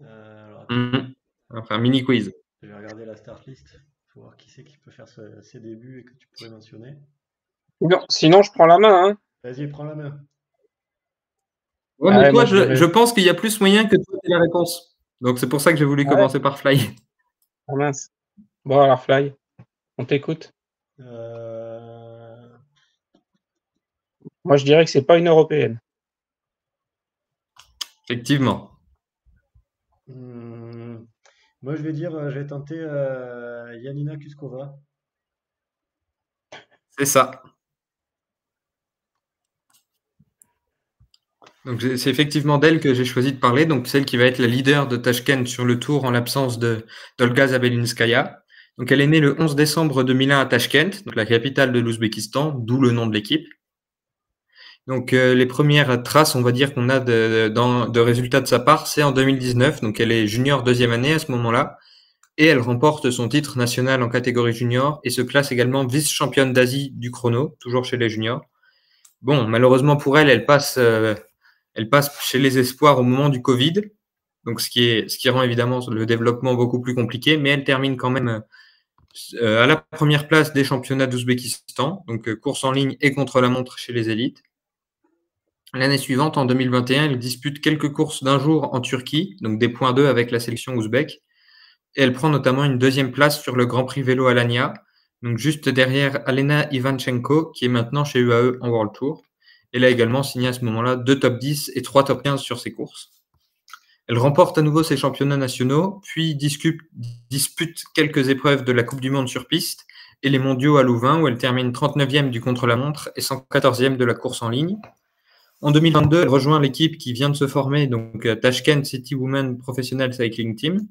Alors, attends, On va faire un mini quiz. je vais regarder la start list pour voir qui c'est qui peut faire ses débuts et que tu pourrais mentionner. Non, sinon, je prends la main. Hein. Vas-y, prends la main. Ouais, Ah mais ouais, moi, toi, je je dirais. pense qu'il y a plus moyen que tu aies la réponse. Donc, c'est pour ça que j'ai voulu Ah ouais, commencer par Fly. ah mince. Bon, alors, Fly, on t'écoute. Euh, Moi, je dirais que c'est pas une européenne. Effectivement. Moi, je vais tenter Yanina Kuskova. C'est ça. Donc c'est effectivement d'elle que j'ai choisi de parler, donc celle qui va être la leader de Tashkent sur le tour en l'absence d'Olga Zabelinskaya. Donc elle est née le 11 décembre 2001 à Tashkent, donc la capitale de l'Ouzbékistan, d'où le nom de l'équipe. Donc les premières traces, on va dire, qu'on a de résultats de sa part, c'est en 2019. Donc elle est junior deuxième année à ce moment-là, et elle remporte son titre national en catégorie junior et se classe également vice-championne d'Asie du chrono, toujours chez les juniors. Bon, malheureusement pour elle, elle passe chez les espoirs au moment du Covid, donc ce qui rend évidemment le développement beaucoup plus compliqué, mais elle termine quand même à la première place des championnats d'Ouzbékistan, donc course en ligne et contre la montre chez les élites. L'année suivante, en 2021, elle dispute quelques courses d'un jour en Turquie, donc des points 2 avec la sélection ouzbèque, et elle prend notamment une deuxième place sur le Grand Prix vélo Alanya, donc juste derrière Alena Ivanchenko, qui est maintenant chez UAE en World Tour. Elle a également signé à ce moment-là 2 top 10 et 3 top 15 sur ses courses. Elle remporte à nouveau ses championnats nationaux, puis dispute quelques épreuves de la Coupe du Monde sur piste et les mondiaux à Louvain, où elle termine 39e du contre-la-montre et 114e de la course en ligne. En 2022, elle rejoint l'équipe qui vient de se former, donc Tashkent City Women Professional Cycling Team.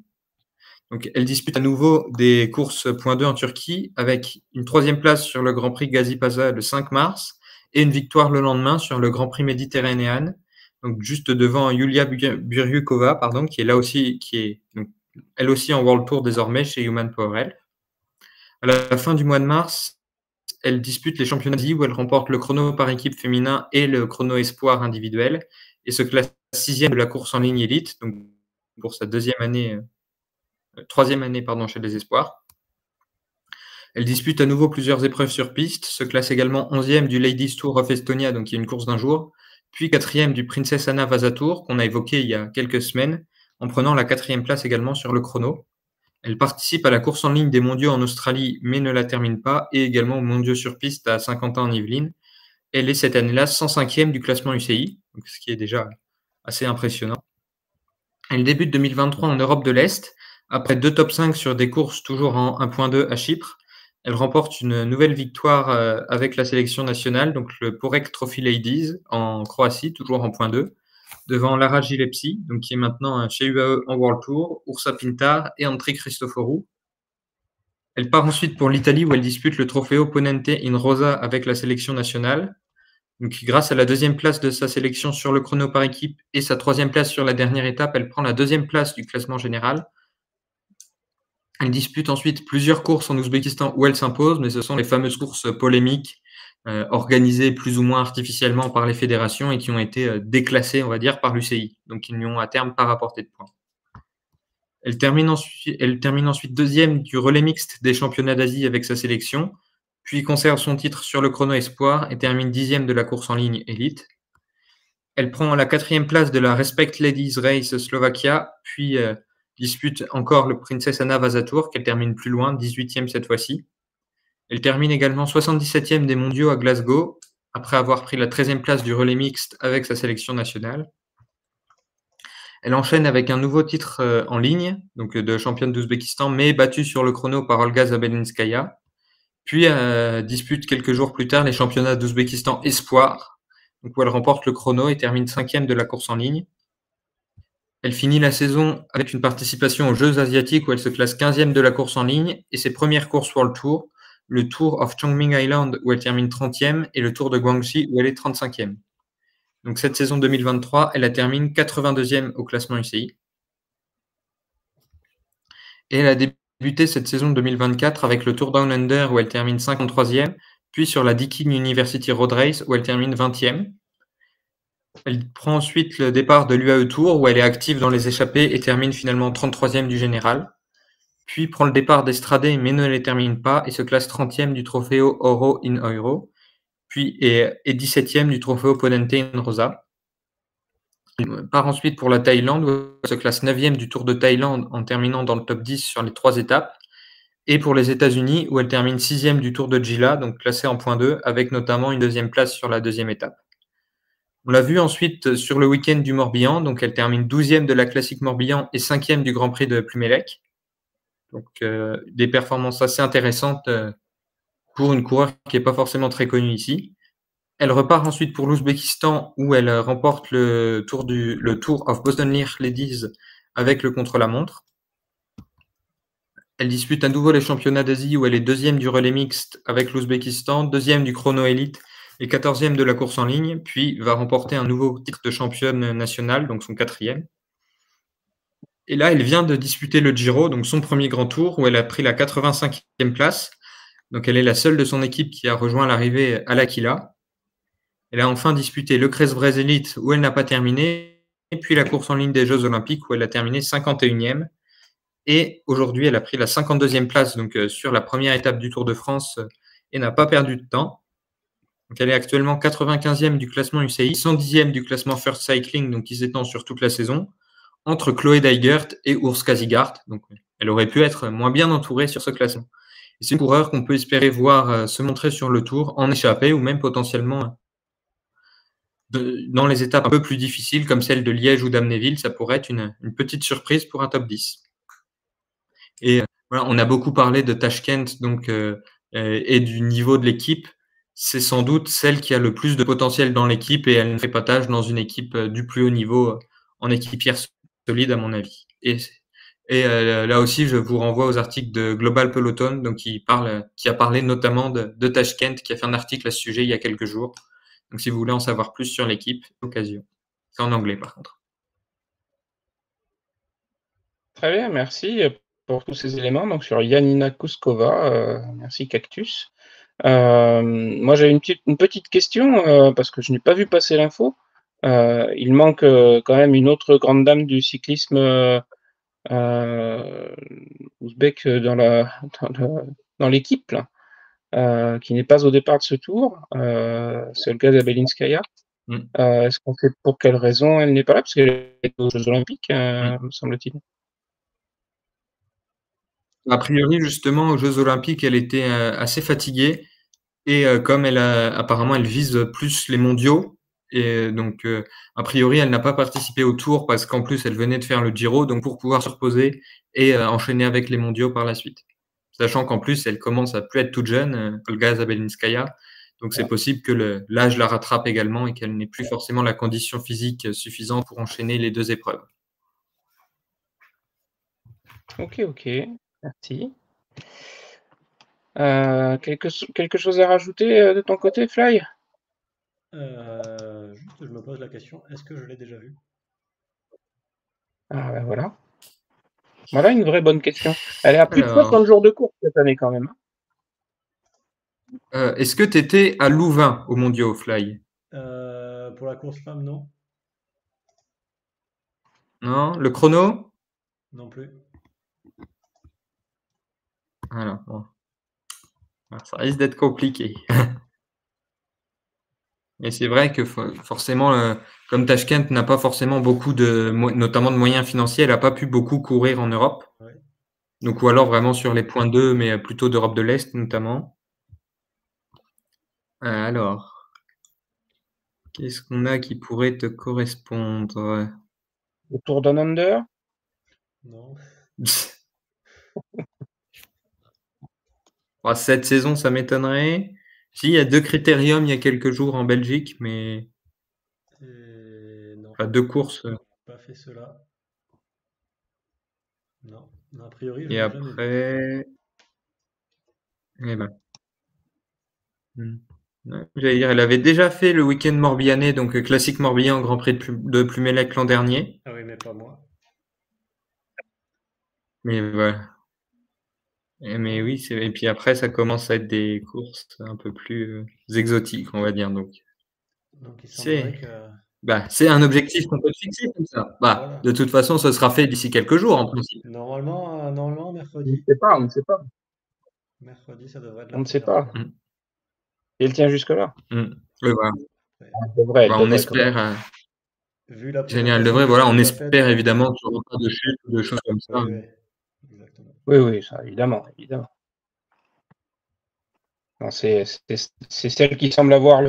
Donc, elle dispute à nouveau des courses .2 en Turquie avec une troisième place sur le Grand Prix Gazi-Paşa le 5 mars et une victoire le lendemain sur le Grand Prix Méditerranéen, donc juste devant Yulia Buryukova, qui est là aussi, donc, elle aussi en World Tour désormais chez Human Power Health. À la fin du mois de mars, elle dispute les championnats d'Asie où elle remporte le chrono par équipe féminin et le chrono espoir individuel et se classe 6e de la course en ligne élite, donc pour sa troisième année chez les espoirs. Elle dispute à nouveau plusieurs épreuves sur piste, se classe également 11e du Ladies Tour of Estonia, donc qui est une course d'un jour, puis 4e du Princess Anna Vasa Tour, qu'on a évoqué il y a quelques semaines, en prenant la 4e place également sur le chrono. Elle participe à la course en ligne des mondiaux en Australie, mais ne la termine pas, et également aux mondiaux sur piste à Saint-Quentin en Yvelines. Elle est cette année-là 105e du classement UCI, donc ce qui est déjà assez impressionnant. Elle débute 2023 en Europe de l'Est, après 2 top 5 sur des courses toujours en 1.2 à Chypre. Elle remporte une nouvelle victoire avec la sélection nationale, donc le Porek Trophy Ladies en Croatie, toujours en .2, devant Lara Gilepsi, donc qui est maintenant chez UAE en World Tour, Ursa Pintar et Andrei Cristoforou. Elle part ensuite pour l'Italie où elle dispute le Trofeo Ponente in Rosa avec la sélection nationale. Donc, grâce à la deuxième place de sa sélection sur le chrono par équipe et sa troisième place sur la dernière étape, elle prend la deuxième place du classement général. Elle dispute ensuite plusieurs courses en Ouzbékistan où elle s'impose, mais ce sont les fameuses courses polémiques organisées plus ou moins artificiellement par les fédérations et qui ont été déclassées, on va dire, par l'UCI, donc qui n'y ont à terme pas rapporté de points. Elle termine ensuite deuxième du relais mixte des championnats d'Asie avec sa sélection, puis conserve son titre sur le chrono espoir et termine 10e de la course en ligne élite. Elle prend la 4e place de la Respect Ladies Race Slovakia, puis dispute encore le Princess Anna Vasa Tour, qu'elle termine plus loin, 18e cette fois-ci. Elle termine également 77e des mondiaux à Glasgow, après avoir pris la 13e place du relais mixte avec sa sélection nationale. Elle enchaîne avec un nouveau titre en ligne, donc de championne d'Ouzbékistan, mais battue sur le chrono par Olga Zabelinskaya. Puis dispute quelques jours plus tard les championnats d'Ouzbékistan Espoir, donc où elle remporte le chrono et termine 5e de la course en ligne. Elle finit la saison avec une participation aux Jeux asiatiques où elle se classe 15e de la course en ligne et ses premières courses World Tour, le Tour of Chongming Island où elle termine 30e et le Tour de Guangxi où elle est 35e. Donc cette saison 2023, elle termine 82e au classement UCI. Et elle a débuté cette saison 2024 avec le Tour Down Under où elle termine 53e, puis sur la Deakin University Road Race où elle termine 20e. Elle prend ensuite le départ de l'UAE Tour où elle est active dans les échappées et termine finalement 33e du général. Puis prend le départ d'Estrade mais ne les termine pas et se classe 30e du Trofeo Oro in Euro, puis est 17e du Trofeo Ponente in Rosa. Elle part ensuite pour la Thaïlande où elle se classe 9e du Tour de Thaïlande en terminant dans le top 10 sur les 3 étapes. Et pour les États-Unis où elle termine 6e du Tour de Gila, donc classée en .2, avec notamment une deuxième place sur la deuxième étape. On l'a vu ensuite sur le week-end du Morbihan, donc elle termine 12e de la Classique Morbihan et 5e du Grand Prix de Plumelec. Donc des performances assez intéressantes pour une coureure qui n'est pas forcément très connue ici. Elle repart ensuite pour l'Ouzbékistan où elle remporte le Tour of Boston Lear Ladies avec le contre-la-montre. Elle dispute à nouveau les championnats d'Asie où elle est 2e du relais mixte avec l'Ouzbékistan, 2e du chrono élite et 14e de la course en ligne, puis va remporter un nouveau titre de championne nationale, donc son 4e. Et là, elle vient de disputer le Giro, donc son premier grand tour, où elle a pris la 85e place. Donc elle est la seule de son équipe qui a rejoint l'arrivée à l'Aquila. Elle a enfin disputé le Crest-Brez Elite, où elle n'a pas terminé, et puis la course en ligne des Jeux Olympiques, où elle a terminé 51e. Et aujourd'hui, elle a pris la 52e place donc, sur la première étape du Tour de France et n'a pas perdu de temps. Donc, elle est actuellement 95e du classement UCI, 110e du classement First Cycling, donc qui s'étend sur toute la saison, entre Chloé Dijgert et Urs Kasigart. Donc, elle aurait pu être moins bien entourée sur ce classement. Et c'est une coureur qu'on peut espérer voir se montrer sur le Tour en échappée ou même potentiellement dans les étapes un peu plus difficiles comme celle de Liège ou d'Amnéville. Ça pourrait être une petite surprise pour un top 10. Et voilà, on a beaucoup parlé de Tashkent donc, et du niveau de l'équipe. C'est sans doute celle qui a le plus de potentiel dans l'équipe et elle ne fait pas tâche dans une équipe du plus haut niveau en équipière solide, à mon avis. Et là aussi, je vous renvoie aux articles de Global Peloton, donc qui a parlé notamment de Tashkent, qui a fait un article à ce sujet il y a quelques jours. Donc, si vous voulez en savoir plus sur l'équipe, occasion. C'est en anglais, par contre. Très bien, merci pour tous ces éléments. Donc sur Yanina Kuskova, merci Cactus. Moi j'ai une petite question parce que je n'ai pas vu passer l'info. Il manque quand même une autre grande dame du cyclisme ouzbek dans l'équipe qui n'est pas au départ de ce tour. C'est Olga Zabelinskaya. Est-ce qu'on sait pour quelle raison elle n'est pas là? Parce qu'elle est aux Jeux Olympiques, me semble-t-il. A priori, justement, aux Jeux Olympiques, elle était assez fatiguée et comme apparemment, elle vise plus les mondiaux et donc a priori, elle n'a pas participé au Tour parce qu'en plus, elle venait de faire le Giro, donc pour pouvoir se reposer et enchaîner avec les mondiaux par la suite. Sachant qu'en plus, elle commence à plus être toute jeune, Olga Zabelinskaya, donc c'est possible que l'âge la rattrape également et qu'elle n'ait plus forcément la condition physique suffisante pour enchaîner les 2 épreuves. Ok, merci. Quelque chose à rajouter de ton côté, Fly? Juste, je me pose la question, est-ce que je l'ai déjà vu? Ah ben voilà. Voilà une vraie bonne question. Elle est à plus de 60 jours de course cette année quand même. Est-ce que tu étais à Louvain au Mondiaux Fly? Pour la course femme, non. Non? Le chrono? Non plus. Alors, bon. Alors, ça risque d'être compliqué. Mais c'est vrai que forcément, comme Tashkent n'a pas forcément beaucoup notamment de moyens financiers, elle n'a pas pu beaucoup courir en Europe. Ouais. Donc, ou alors vraiment sur les points 2, mais plutôt d'Europe de l'Est notamment. Alors, qu'est-ce qu'on a qui pourrait te correspondre? Le Tour Down Under? Non. Cette saison, ça m'étonnerait. Si, il y a 2 critériums il y a quelques jours en Belgique, mais Non. pas 2 courses. Pas fait cela. Non. A priori, je Et l'ai jamais vu. après, eh ben. Ouais, j'allais dire, elle avait déjà fait le week-end morbihanais, donc classique Morbihan, Grand Prix de Plumelec l'an dernier. Ah oui, mais pas moi. Mais voilà. Mais oui, et puis après, ça commence à être des courses un peu plus exotiques, on va dire. Donc, il semblerait que. C'est un objectif qu'on peut fixer comme ça. Voilà. De toute façon, ce sera fait d'ici quelques jours, en principe. Normalement, mercredi. On ne sait pas. Mercredi, ça devrait être la On ne sait première pas. fois. Et elle tient jusque-là. Oui, voilà. Elle devrait on espère. Vu la Génial, présentation voilà, qu'elle on nous a espère faite, évidemment qu'il n'y aura pas de chute ou de choses comme ça. Oui, exactement. Oui, ça, évidemment. Non, c'est celle qui semble avoir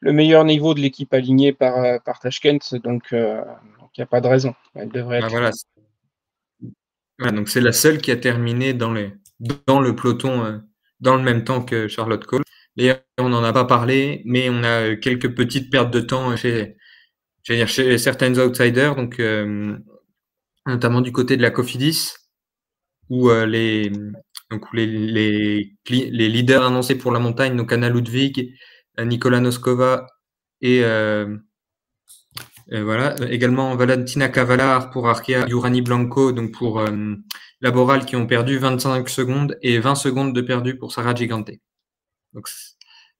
le meilleur niveau de l'équipe alignée par Tashkent, donc il n'y a pas de raison. Elle devrait Bah, être. voilà. Voilà, donc c'est la seule qui a terminé dans le peloton dans le même temps que Charlotte Cole. Et on n'en a pas parlé, mais on a quelques petites pertes de temps chez certaines outsiders, donc notamment du côté de la Cofidis, où les leaders annoncés pour la montagne, donc Anna Ludwig, Nicola Noskova et voilà, également Valentina Cavalar pour Arkea, Jurani Blanco, donc pour Laboral, qui ont perdu 25 secondes et 20 secondes de perdu pour Sarah Gigante. Donc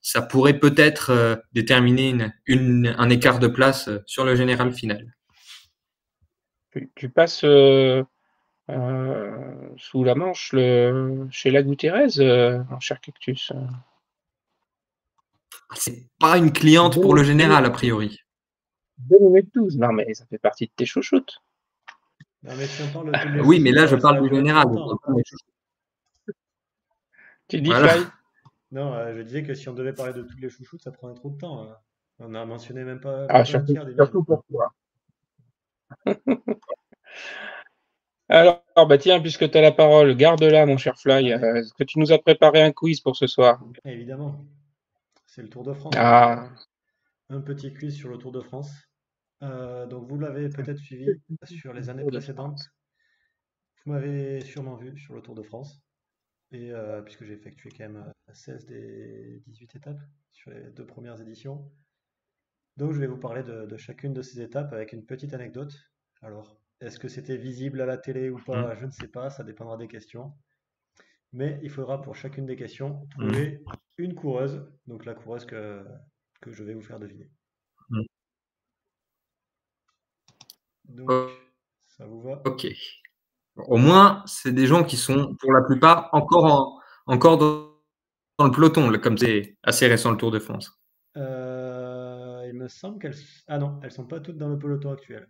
ça pourrait peut-être déterminer un écart de place sur le général final. Tu passes sous la Manche chez la Gutiérrez, mon cher Cactus. C'est pas une cliente pour le général, a priori. 2 minutes 12. Non, mais ça fait partie de tes chouchoutes. Non, mais si on parle de tous les Oui, mais chouchous, là, je ça va parle du durer trop général. longtemps. Tu dis Voilà. Fly? Non, je disais que si on devait parler de tous les chouchous, ça prendrait trop de temps. On a mentionné même pas un tiers des surtout pour toi. Alors, bah tiens, puisque tu as la parole, garde-la, mon cher Fly. Est-ce que tu nous as préparé un quiz pour ce soir? Évidemment, c'est le Tour de France. Ah, Un petit quiz sur le Tour de France. Donc vous l'avez peut-être suivi sur les années précédentes. Vous m'avez sûrement vu sur le Tour de France. Et puisque j'ai effectué quand même 16 des 18 étapes sur les 2 premières éditions. Donc je vais vous parler de chacune de ces étapes avec une petite anecdote. Alors, est-ce que c'était visible à la télé ou pas? Je ne sais pas, ça dépendra des questions. Mais il faudra pour chacune des questions trouver une coureuse, donc la coureuse que je vais vous faire deviner. Donc, ça vous va? Ok. Au moins, c'est des gens qui sont, pour la plupart, encore dans le peloton, comme c'est assez récent le Tour de France. Il me semble qu'elles... Ah non, elles sont pas toutes dans le peloton actuel.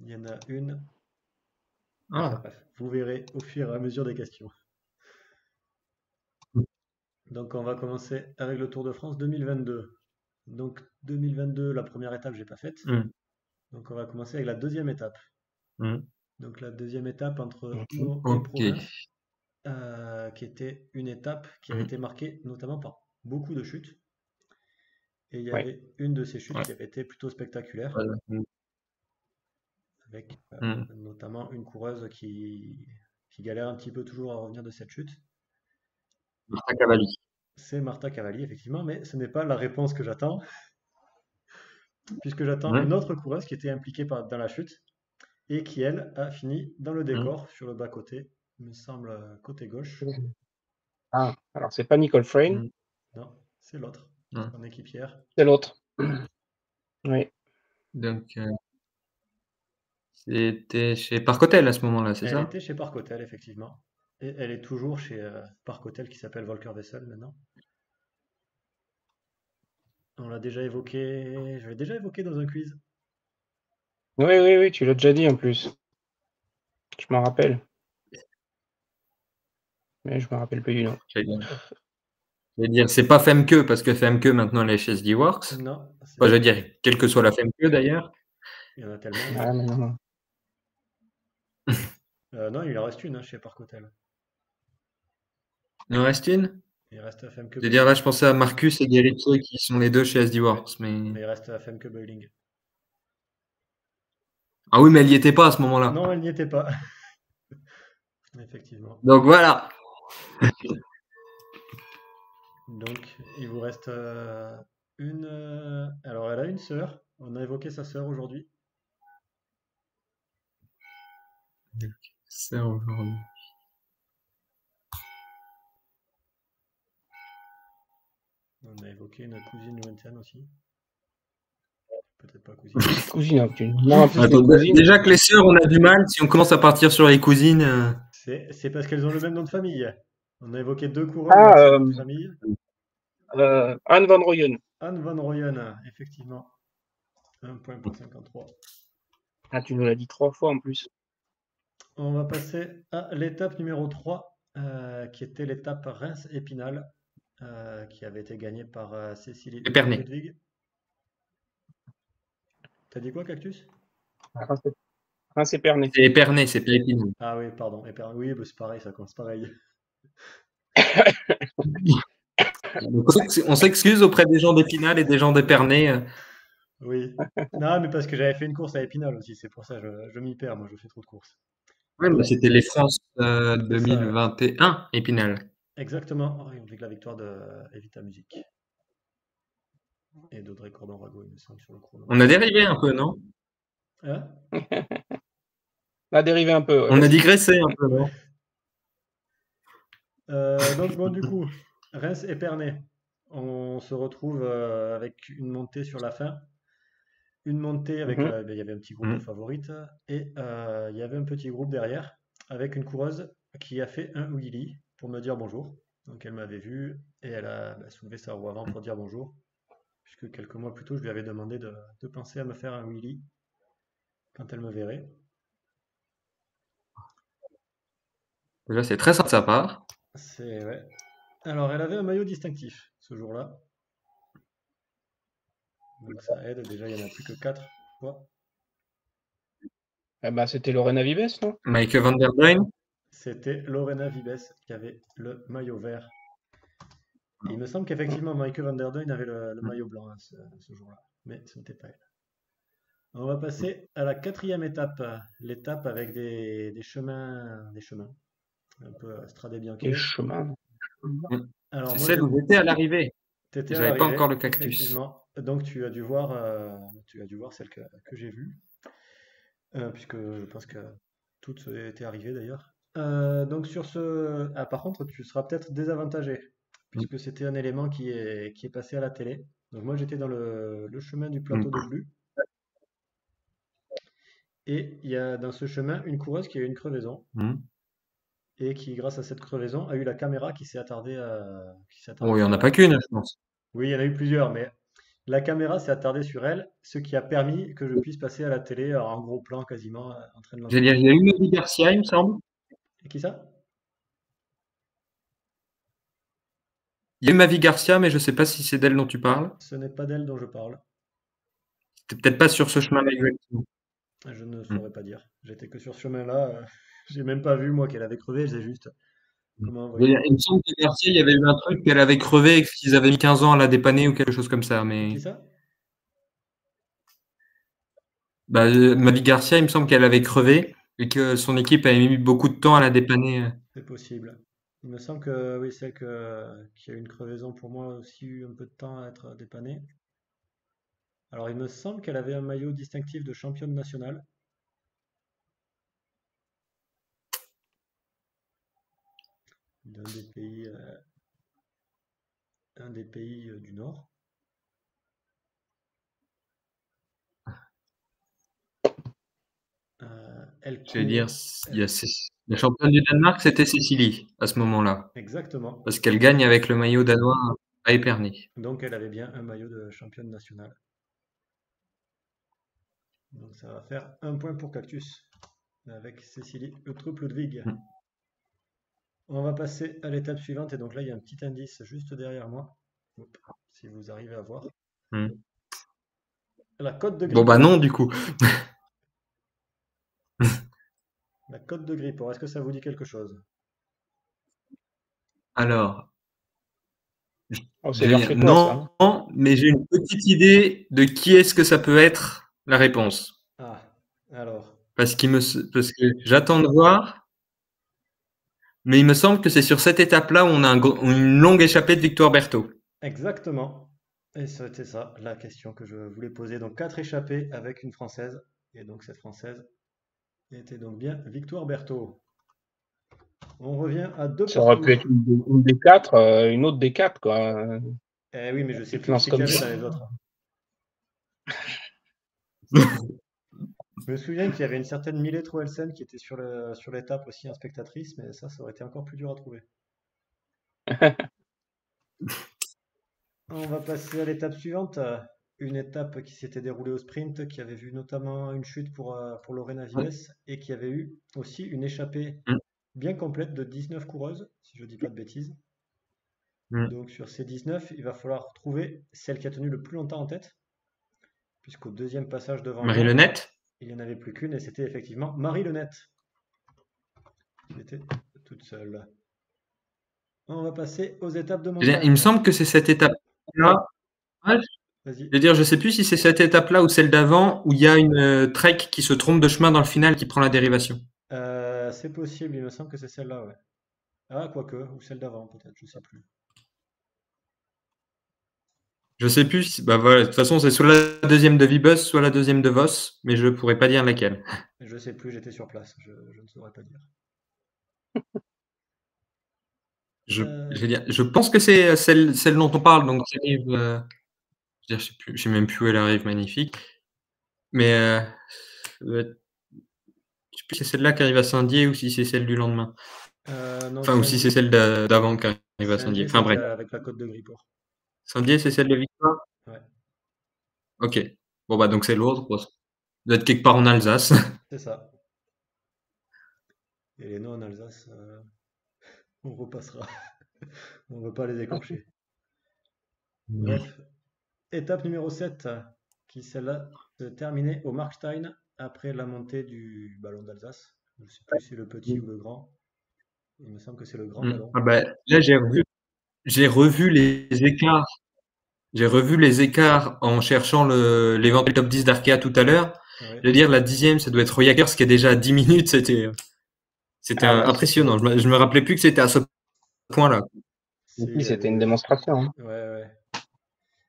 Il y en a une. Enfin, bref, vous verrez au fur et à mesure des questions. Donc on va commencer avec le Tour de France 2022. Donc 2022, la première étape, j'ai pas faite. Donc on va commencer avec la deuxième étape. Donc la deuxième étape entre Tour et Province, qui était une étape qui avait été marquée notamment par beaucoup de chutes. Et il y avait une de ces chutes qui avait été plutôt spectaculaire, avec notamment une coureuse qui galère un petit peu toujours à revenir de cette chute. Marta Cavalli. C'est Marta Cavalli, effectivement, mais ce n'est pas la réponse que j'attends, puisque j'attends une autre coureuse qui était impliquée dans la chute et qui, elle, a fini dans le décor sur le bas-côté, il me semble, côté gauche. Ah, alors c'est pas Nicole Frayne. Non, c'est l'autre, son équipière. C'est l'autre. Oui. Donc, c'était chez Park Hotel à ce moment-là, c'est ça? Elle était chez Park Hotel, effectivement. Et elle est toujours chez Park Hotel qui s'appelle Volker Wessel maintenant. On l'a déjà évoqué, je l'ai déjà évoqué dans un quiz. Oui, tu l'as déjà dit en plus. Je m'en rappelle. Mais je me rappelle plus du nom. Je vais dire, c'est pas Femke, parce que Femke, maintenant, elle est chez SD Works. Non. Enfin, je veux dire, quelle que soit la Femke, d'ailleurs. Il y en a tellement. Ah, mais non. Non, il en reste une chez Park Hotel. Il en reste une? Il reste Femke. Je veux dire, là, je pensais à Marcus et Gerritze qui sont les deux chez SD Works. Mais il reste Femke Beuling. Ah oui, mais elle n'y était pas à ce moment-là. Non, elle n'y était pas. Effectivement. Donc voilà. Donc, il vous reste une. Alors, elle a une sœur. On a évoqué sa sœur aujourd'hui. Sœur aujourd'hui. On a évoqué une cousine lointaine aussi. Peut-être pas cousine. Cousine, déjà que les sœurs, on a du mal. Si on commence à partir sur les cousines. C'est parce qu'elles ont le même nom de famille. On a évoqué deux coureurs de famille. Anne Van Rooyen. Anne Van Rooyen, effectivement. 1 point pour 53. Ah, tu nous l'as dit 3 fois en plus. On va passer à l'étape numéro 3, qui était l'étape Reims-Épinal. qui avait été gagné par Cécilie Épernay. Ludwig. T'as dit quoi, Cactus? Reims Épernay. C'est Épernay, c'est pas Épinal. Ah oui, pardon. Oui, bah, c'est pareil, ça commence pareil. Donc, on s'excuse auprès des gens d'Épinal et des gens d'Épernay. Oui. Non, mais parce que j'avais fait une course à Épinal aussi, c'est pour ça, je m'y perds, moi, je fais trop de courses. Ouais, mais c'était les France C'est ça, ouais. 2021, Épinal. Exactement, avec la victoire de Evita Music et d'Audrey Cordon-Rago, il me semble, sur le chrono. On a dérivé un peu, non? Hein? On a dérivé un peu, ouais, On a vas-y. digressé un peu, Ouais. non? Donc bon, du coup, Reims Épernay. On se retrouve avec une montée sur la fin. Une montée avec, Mhm. il y avait un petit groupe de Mm. favorites et il y avait un petit groupe derrière avec une coureuse qui a fait un wheelie pour me dire bonjour. Donc elle m'avait vu et elle a soulevé sa roue avant pour dire bonjour, puisque quelques mois plus tôt, je lui avais demandé de penser à me faire un wheelie quand elle me verrait. Déjà, c'est très sympa de sa part. C'est ouais. Alors elle avait un maillot distinctif ce jour-là, donc ça aide. Déjà, il n'y en a plus que 4 fois. Eh ben, c'était Lorena Vives, non? Mike van der Duyn. C'était Lorena Vibes qui avait le maillot vert. Et il me semble qu'effectivement, Maaike van der Duyn avait le maillot blanc hein, ce jour-là. Mais ce n'était pas elle. On va passer à la quatrième étape. L'étape avec des chemins, un peu Strade Les Bianche. chemins. Alors C'est moi, celle où j'étais à l'arrivée. t'étais à J'avais pas encore l'arrivée, le cactus. effectivement. Donc tu as dû voir celle que j'ai vue, puisque je pense que toutes étaient arrivées d'ailleurs. Donc sur ce, ah, par contre, tu seras peut-être désavantagé, puisque c'était un élément qui est passé à la télé. Donc moi, j'étais dans le chemin du plateau de Mm. Glu, et il y a dans ce chemin une coureuse qui a eu une crevaison, Mm. et qui, grâce à cette crevaison, a eu la caméra qui s'est Oh, attardée il y en sur a pas elle. qu'une, je pense. Oui, il y en a eu plusieurs, mais la caméra s'est attardée sur elle, ce qui a permis que je puisse passer à la télé en gros plan quasiment en train de J'allais dire, l'entourer. il y a eu Mavi Garcia, il me semble. Et qui ça? Il y a eu Mavi Garcia, mais je sais pas si c'est d'elle dont tu parles. Ce n'est pas d'elle dont je parle. C'était peut-être pas sur ce chemin-là exactement. Je ne Mm. saurais pas dire. J'étais que sur ce chemin-là. J'ai même pas vu moi qu'elle avait crevé. J'ai juste comment envoyer. Il me semble que Garcia, il y avait eu un truc qu'elle avait crevé et qu'ils avaient mis 15 ans à la dépanner ou quelque chose comme ça. Qui Mais ça? bah, Mavi Garcia, il me semble qu'elle avait crevé et que son équipe avait mis beaucoup de temps à la dépanner. C'est possible. Il me semble que oui, celle qui a eu une crevaison pour moi a aussi eu un peu de temps à être dépannée. Alors il me semble qu'elle avait un maillot distinctif de championne nationale d'un des pays, du Nord. Elle Je vais dire, court. il y a la championne du Danemark, c'était Cécilie à ce moment-là. Exactement. Parce qu'elle gagne avec le maillot danois à Épernay. Donc elle avait bien un maillot de championne nationale. Donc ça va faire un point pour Cactus avec Cécilie Utrup Ludwig. Mm. On va passer à l'étape suivante et donc là il y a un petit indice juste derrière moi. Hop, si vous arrivez à voir. Mm. La côte de Bon bah Grippo. non du coup. La côte de Grippo. Est-ce que ça vous dit quelque chose? Alors, Oh, je c'est vais vers dire chez toi, ça. non, mais j'ai une petite idée de qui est-ce que ça peut être la réponse. Ah, alors. Parce parce que j'attends de voir, mais il me semble que c'est sur cette étape-là où on a une longue échappée de Victoire Berthaud. Exactement. Et c'était ça, la question que je voulais poser. Donc 4 échappées avec une Française. Et donc cette Française était donc bien Victoire Berthaud. On revient à deux Ça aurait partout. pu être une des quatre, une autre des quatre, quoi. Eh oui, mais je sais Tu te plus lances qui qu'il y comme avait ça. dans les autres. Je me souviens qu'il y avait une certaine Millet Troelsen qui était sur l'étape aussi en spectatrice, mais ça aurait été encore plus dur à trouver. On va passer à l'étape suivante. Une étape qui s'était déroulée au sprint, qui avait vu notamment une chute pour Lorena Vives et qui avait eu aussi une échappée bien complète de 19 coureuses, si je dis pas de bêtises. Donc sur ces 19, il va falloir trouver celle qui a tenu le plus longtemps en tête, puisqu'au deuxième passage devant Marie moi, Lenette. il n'y en avait plus qu'une, et c'était effectivement Marie Lenette, qui était toute seule. On va passer aux étapes de Il me montagne. semble que c'est cette étape-là. Ouais, Vas-y. je veux dire, je sais plus si c'est cette étape-là ou celle d'avant où il y a une trek qui se trompe de chemin dans le final qui prend la dérivation. C'est possible, il me semble que c'est celle-là, ouais. Ah, quoique, ou celle d'avant, peut-être, je sais plus. Je sais plus. Bah voilà, de toute façon, c'est soit la deuxième de Vibus, soit la deuxième de Voss, mais je pourrais pas dire laquelle. Je sais plus, j'étais sur place, je ne saurais pas dire. Je veux dire, je pense que c'est celle dont on parle, donc qui arrive. Je veux dire, je sais plus, je sais même plus où elle arrive, magnifique. Mais je sais plus si c'est celle-là qui arrive à Saint-Dié ou si c'est celle du lendemain. Non, Enfin, ou si c'est celle d'avant qui arrive à Saint-Dié. Saint-Dié, Enfin c'était bref. avec la côte de Gripport. Saint-Dié, c'est celle de Victoire? Ouais, Ok. Bon, bah donc c'est l'autre. Bon, ça doit être quelque part en Alsace. c'est ça. Et les noms en Alsace, on repassera. On ne veut pas les écorcher. Bref, étape numéro 7, qui celle-là se terminait au Markstein après la montée du ballon d'Alsace. Je ne sais plus si c'est le petit ou le grand. Il me semble que c'est le grand ballon. Ah bah, là, j'ai revu les écarts. J'ai revu les écarts en cherchant l'éventuel top 10 d'Arkea tout à l'heure. Ouais. Je veux dire, la 10e, ça doit être Royakers qui est déjà à 10 minutes. C'était Ah ouais, impressionnant. Je me rappelais plus que c'était à ce point-là. oui, c'était une démonstration. Hein. Ouais, ouais.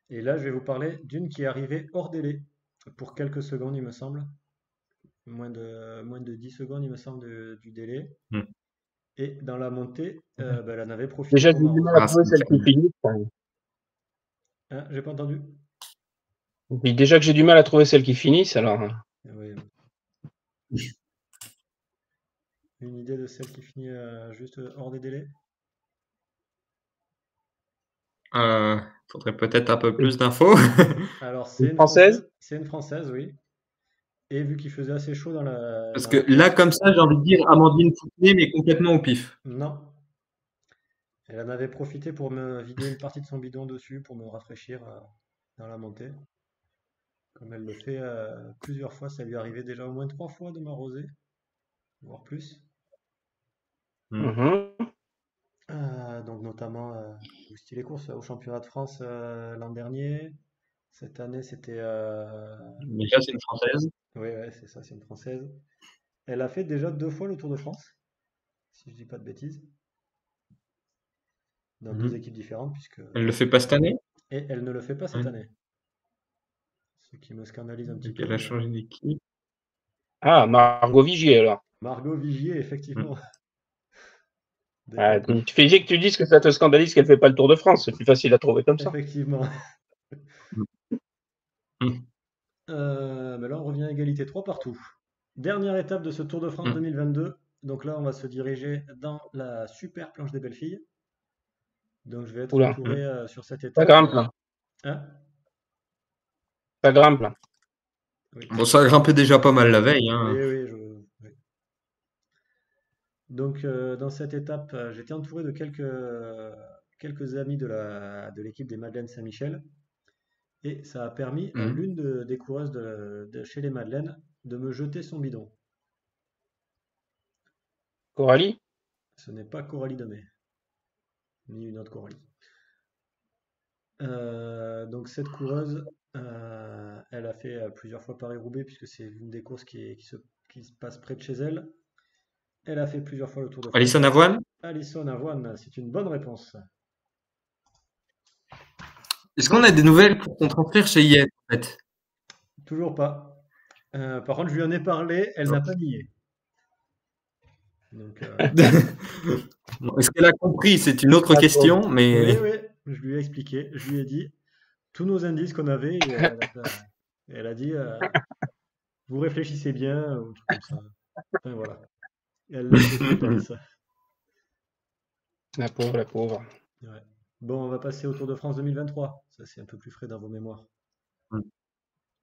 Et là, je vais vous parler d'une qui est arrivée hors délai pour quelques secondes, il me semble. Moins de 10 secondes, il me semble, du délai. Mm. Et dans la montée, bah, elle en avait profité Déjà, pour j'ai du mal à Ah, trouver celle qui finit. Hein, j'ai pas entendu. Puis déjà que j'ai du mal à trouver celle qui finissent, alors. Ouais. Une idée de celle qui finit juste hors des délais? Faudrait peut-être un peu plus d'infos. Alors, Une française? C'est une française, oui. Et vu qu'il faisait assez chaud Parce dans que la là, course, comme ça, j'ai envie de dire Amandine Fouquet, mais complètement au pif. non. Elle en avait profité pour me vider une partie de son bidon dessus pour me rafraîchir dans la montée. Comme elle le fait plusieurs fois, ça lui est arrivé déjà au moins 3 fois de m'arroser, voire plus. Mhm. Donc notamment style les courses au championnat de France l'an dernier. Cette année, c'était... Déjà, c'est une française. Oui, ouais, c'est ça, c'est une Française. Elle a fait déjà 2 fois le Tour de France, si je dis pas de bêtises, dans 2 équipes différentes, puisque... Elle le fait pas cette année? Et elle ne le fait pas cette Ouais. année. Ce qui me scandalise un petit Donc, peu, elle a mais... changé d'équipe. Ah, Margot Vigier, alors. Margot Vigier, effectivement. Ah, D'accord. tu fais que tu dises que ça te scandalise qu'elle fait pas le Tour de France. C'est plus facile à trouver comme ça. Effectivement. Mm. Mais là, on revient à égalité 3 partout. Dernière étape de ce Tour de France 2022. Donc là, on va se diriger dans la super planche des belles filles. Donc je vais être Oula. entouré sur cette Ça étape. grimpe, là. Hein? Ça grimpe, là. Oui. Bon, ça a grimpé déjà pas mal la veille. Oui, Hein. oui, oui. Donc dans cette étape, j'étais entouré de quelques amis de l'équipe des Madeleines Saint-Michel. Et ça a permis à Mm. l'une des coureuses de chez les Madeleines de me jeter son bidon. Coralie? Ce n'est pas Coralie Demey, ni une autre Coralie. Donc cette coureuse, elle a fait plusieurs fois Paris-Roubaix puisque c'est une des courses qui se passe près de chez elle. Elle a fait plusieurs fois le Tour de France. Alison Avoine? Alison Avoine, c'est une bonne réponse. Est-ce qu'on a des nouvelles pour qu'on transfère chez IF, en fait? Toujours pas. Par contre, je lui en ai parlé, elle n'a pas nié. Donc, Bon, est-ce qu'elle a compris? C'est une autre question, mais oui, je lui ai expliqué, je lui ai dit tous nos indices qu'on avait, et elle a dit vous réfléchissez bien, ou un truc comme ça. Enfin voilà. Et elle l'a fait suspense. La pauvre, la pauvre. Ouais. Bon, on va passer au Tour de France 2023. Ça, c'est un peu plus frais dans vos mémoires.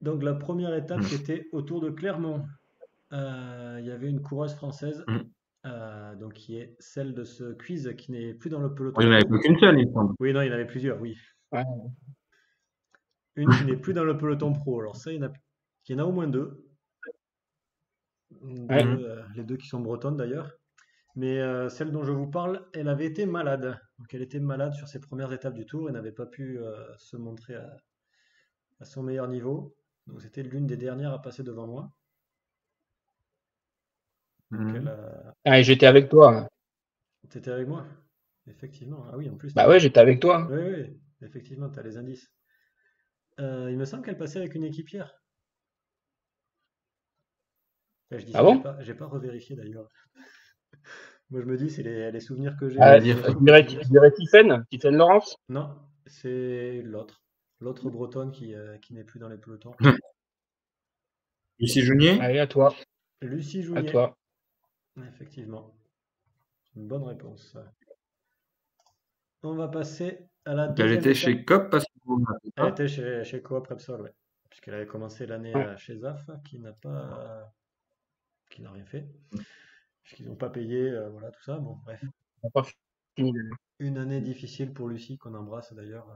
Donc, la première étape, c'était au Tour de Clermont. Il y avait une coureuse française donc qui est celle de ce quiz qui n'est plus dans le Il peloton n'y en avait pro. plus qu'une seule, il me semble. Oui, non, il y en avait plusieurs, oui. Ouais. Une qui n'est plus dans le peloton pro. Alors ça, il y en a au moins deux. Ouais. Les deux qui sont bretonnes d'ailleurs. Mais celle dont je vous parle, elle avait été malade. Donc elle était malade sur ses premières étapes du tour et n'avait pas pu se montrer à son meilleur niveau. Donc c'était l'une des dernières à passer devant moi. Donc elle Mhm. a... Ah, et j'étais avec toi. T'étais avec moi? Effectivement. Ah oui, en plus, Bah ouais, j'étais avec toi. Oui, oui, effectivement, tu as les indices. Il me semble qu'elle passait avec une équipière. Enfin, je dis Ah ça, bon? j'ai pas revérifié d'ailleurs. Moi, je me dis, c'est les souvenirs que j'ai Ah, de J'allais dire première je compétition. dirais Tiffaine Laurence. Non, c'est l'autre bretonne qui n'est plus dans les pelotons. Lucie Jounier. Allez, à toi. Lucie À Jougnet, toi. effectivement. Une bonne réponse. On va passer à la Donc, elle deuxième était étape. chez COP parce que Elle était chez Coop Repsol, ouais. Puisqu'elle avait commencé l'année Ouais, chez ZAF, qui n'a rien fait. Puisqu'ils n'ont pas payé, voilà, tout ça. Bon, bref. on n'a pas fini. Une année difficile pour Lucie, qu'on embrasse d'ailleurs,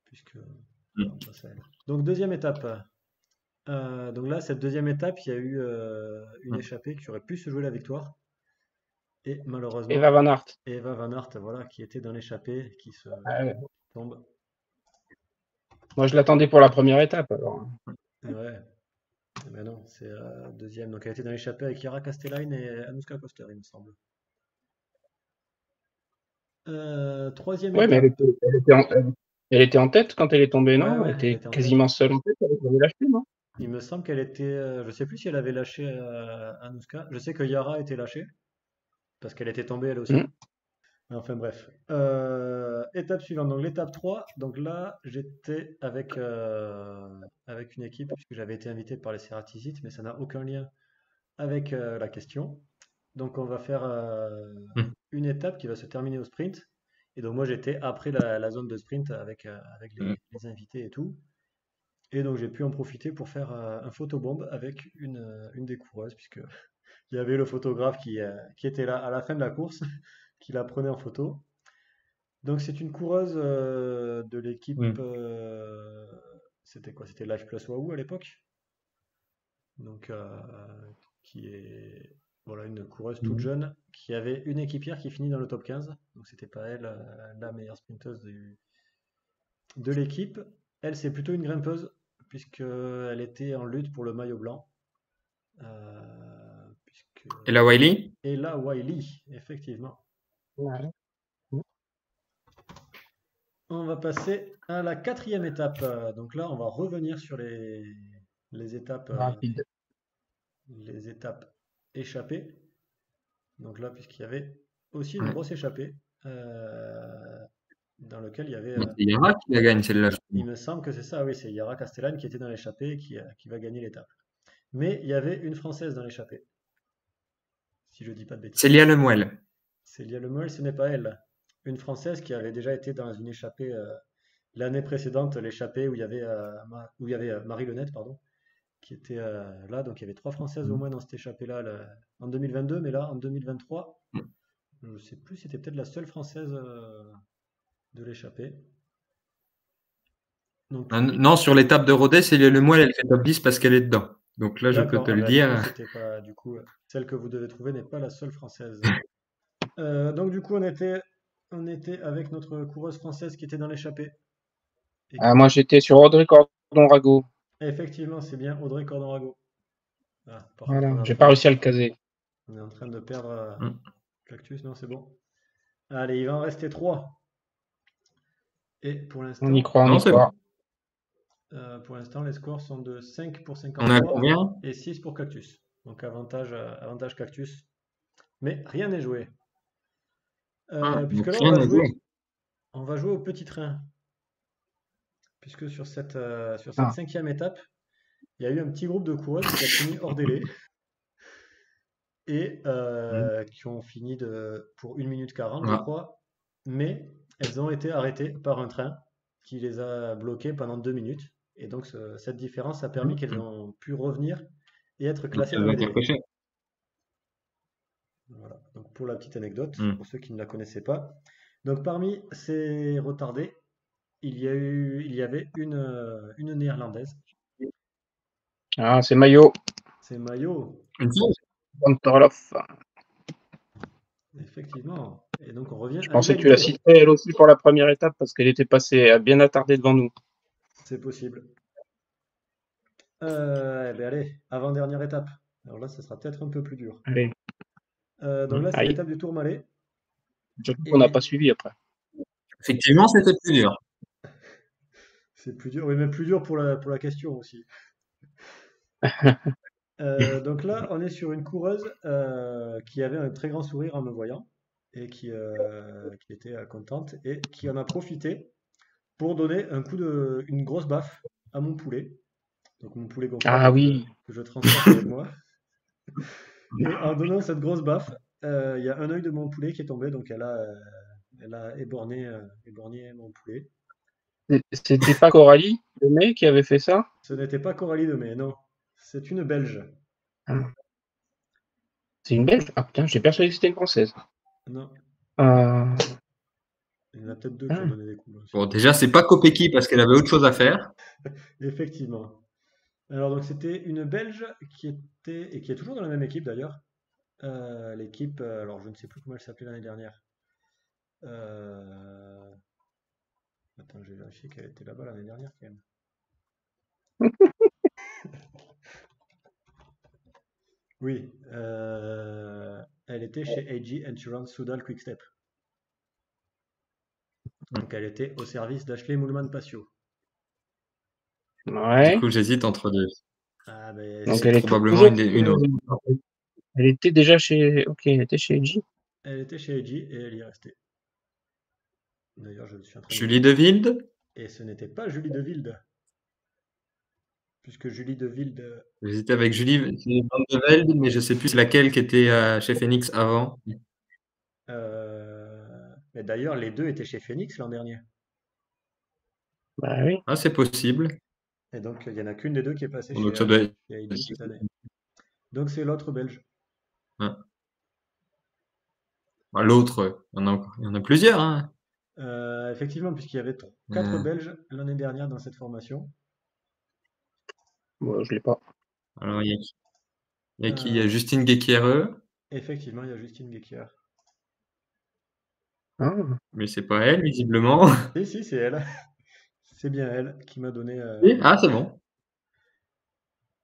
puisque voilà, on passe à elle. Donc, deuxième étape. Donc là, cette deuxième étape, il y a eu une échappée qui aurait pu se jouer la victoire. Et Eva malheureusement, Van Aert. Eva Van Aert, voilà, qui était dans l'échappée, qui se Ah ouais. tombe. Moi, je l'attendais pour la première étape, alors. Et ouais, mais non, c'est deuxième. Donc elle était dans l'échappée avec Yara Castellain et Anuska Koster, il me semble. Troisième Ouais, mais étape. elle était en tête quand elle est tombée, Ouais, non? Elle ouais, elle était était en tête. quasiment seule en tête, elle avait lâché, non? Il me semble qu'elle était. Je sais plus si elle avait lâché Anuska. Je sais que Yara était lâchée, parce qu'elle était tombée elle aussi. Hmm. Enfin bref. Étape suivante, donc l'étape 3. Donc là, j'étais avec une équipe, puisque j'avais été invité par les Ceratizit, mais ça n'a aucun lien avec la question. Donc on va faire une étape qui va se terminer au sprint. Et donc moi j'étais après la zone de sprint avec les invités et tout. Et donc j'ai pu en profiter pour faire un photobomb avec une des coureuses, puisque il y avait le photographe qui était là à la fin de la course, qui la prenait en photo. Donc c'est une coureuse de l'équipe. C'était quoi? C'était Life Plus Wahoo à l'époque. Donc qui est voilà une coureuse toute jeune qui avait une équipière qui finit dans le top 15. Donc c'était pas elle la meilleure sprinteuse de l'équipe. Elle c'est plutôt une grimpeuse puisqu'elle était en lutte pour le maillot blanc. Puisque... Et la Wiley. Et là Wiley, effectivement. Ouais. On va passer à la quatrième étape. Donc là, on va revenir sur les étapes, Rapide. les étapes échappées. Donc là, puisqu'il y avait aussi une grosse échappée dans lequel il y avait. C'est Yara qui la gagne celle-là. Il me semble que c'est ça, oui, c'est Yara Castellane qui était dans l'échappée et qui va gagner l'étape. Mais il y avait une Française dans l'échappée, si je dis pas de bêtises. Célia Lemuel. Célia Lemuel, ce n'est pas elle. Une Française qui avait déjà été dans une échappée l'année précédente, l'échappée où il y avait Marie Lenette, pardon, qui était là. Donc il y avait trois Françaises au moins dans cette échappée-là en 2022, mais là en 2023, je ne sais plus, c'était peut-être la seule Française de l'échappée. Donc, Non, sur l'étape de Rodez, Célia Lemuel, elle fait top 10 parce qu'elle est dedans. Donc là, je peux d'accord, te ah le bah, du coup, dire. c'était pas, du coup, celle que vous devez trouver n'est pas la seule Française. Donc du coup, on était avec notre coureuse française qui était dans l'échappée. Et Ah, moi, j'étais sur Audrey Cordon-Rago. effectivement, c'est bien Audrey Cordon-Rago. Ah, par contre, Voilà, j'ai pas réussi à le caser. on est en train de perdre Mm. Cactus, non, c'est bon. Allez, il va en rester 3. Et On y croit, on Non, y c'est croit. bon. pour l'instant, les scores sont de 5 pour On a 53 combien? et 6 pour Cactus. Donc avantage Cactus. Mais rien n'est joué. Puisque Donc là, rien à jouer. on va jouer au petit train. Puisque sur cette Ah. cinquième étape, il y a eu un petit groupe de coureuses qui a fini hors délai et qui ont fini pour 1 minute 40, je Ah. crois. Mais elles ont été arrêtées par un train qui les a bloquées pendant 2 minutes. Et donc cette différence a permis qu'elles ont pu revenir et être Donc classées ça dans va les faire délais. pêcher. pour la petite anecdote, Mm. pour ceux qui ne la connaissaient pas. Donc parmi ces retardés, il y avait une néerlandaise. Ah, c'est Mayo. C'est Mayo, Une chose, Van Torloff. effectivement. Et donc on revient Je à pensais que tu la égalité. citerais elle aussi pour la première étape parce qu'elle était passée bien attardée devant nous. C'est possible. Eh bien allez, avant-dernière étape. Alors là, ça sera peut-être un peu plus dur. Allez, Donc là, c'est aïe. l'étape du Tourmalet. Surtout qu'on n'a Et pas suivi après. effectivement, c'était plus dur. c'est plus dur, oui, mais plus dur pour la question aussi. Donc là, on est sur une coureuse qui avait un très grand sourire en me voyant et qui était contente et qui en a profité pour donner une grosse baffe à mon poulet. Donc mon poulet Ah gonflable oui. que je transporte avec moi. Et en donnant cette grosse baffe, il y a un œil de mon poulet qui est tombé, donc elle a éborgné mon poulet. C'était pas Coralie le mec qui avait fait ça? Ce n'était pas Coralie Demey, non. C'est une Belge. Ah, c'est une Belge? Ah putain, j'ai persuadé que c'était une Française. Non, Euh, il y en a peut-être deux qui ont ah, donné des coups là, Bon, aussi. déjà, c'est pas Kopecky parce qu'elle avait autre chose à faire. Effectivement. Alors donc c'était une Belge qui était et qui est toujours dans la même équipe d'ailleurs. L'équipe, alors je ne sais plus comment elle s'appelait l'année dernière. Euh, Attends, j'ai vérifié qu'elle était là-bas l'année dernière quand même. Oui, elle était chez AG Insurance Soudal Quickstep. Donc elle était au service d'Ashley Moolman-Passio. Du ouais. coup, j'hésite entre deux. Ah ben Donc C'est elle est probablement toujours. une autre. Elle était déjà chez. Ok, elle était chez J. elle était chez AG et elle y est restée. D'ailleurs, je suis en train de Julie vérifier. Deville. Et ce n'était pas Julie De Wilde, puisque Julie De Wilde, J'hésitais avec Julie Van de Velde, mais je sais plus laquelle qui était chez Phoenix avant. mais d'ailleurs, les deux étaient chez Phoenix l'an dernier. Bah oui. Ah, c'est possible. Et donc, il n'y en a qu'une des deux qui est passée Bon, donc ça doit être. chez AG cette année. Donc, c'est l'autre Belge. Ah. Bah, l'autre, il y en a plusieurs. Hein. Effectivement, puisqu'il y avait quatre Euh, Belges l'année dernière dans cette formation. Bon, je l'ai pas. alors, il y a qui? Il y a qui? Il y a Euh, Justine Guéquiereux, Effectivement, il y a Justine Guéquière. Ah, mais c'est pas elle, visiblement. Et si, c'est elle. C'est bien elle qui m'a donné Oui, la ah, c'est baffe. bon.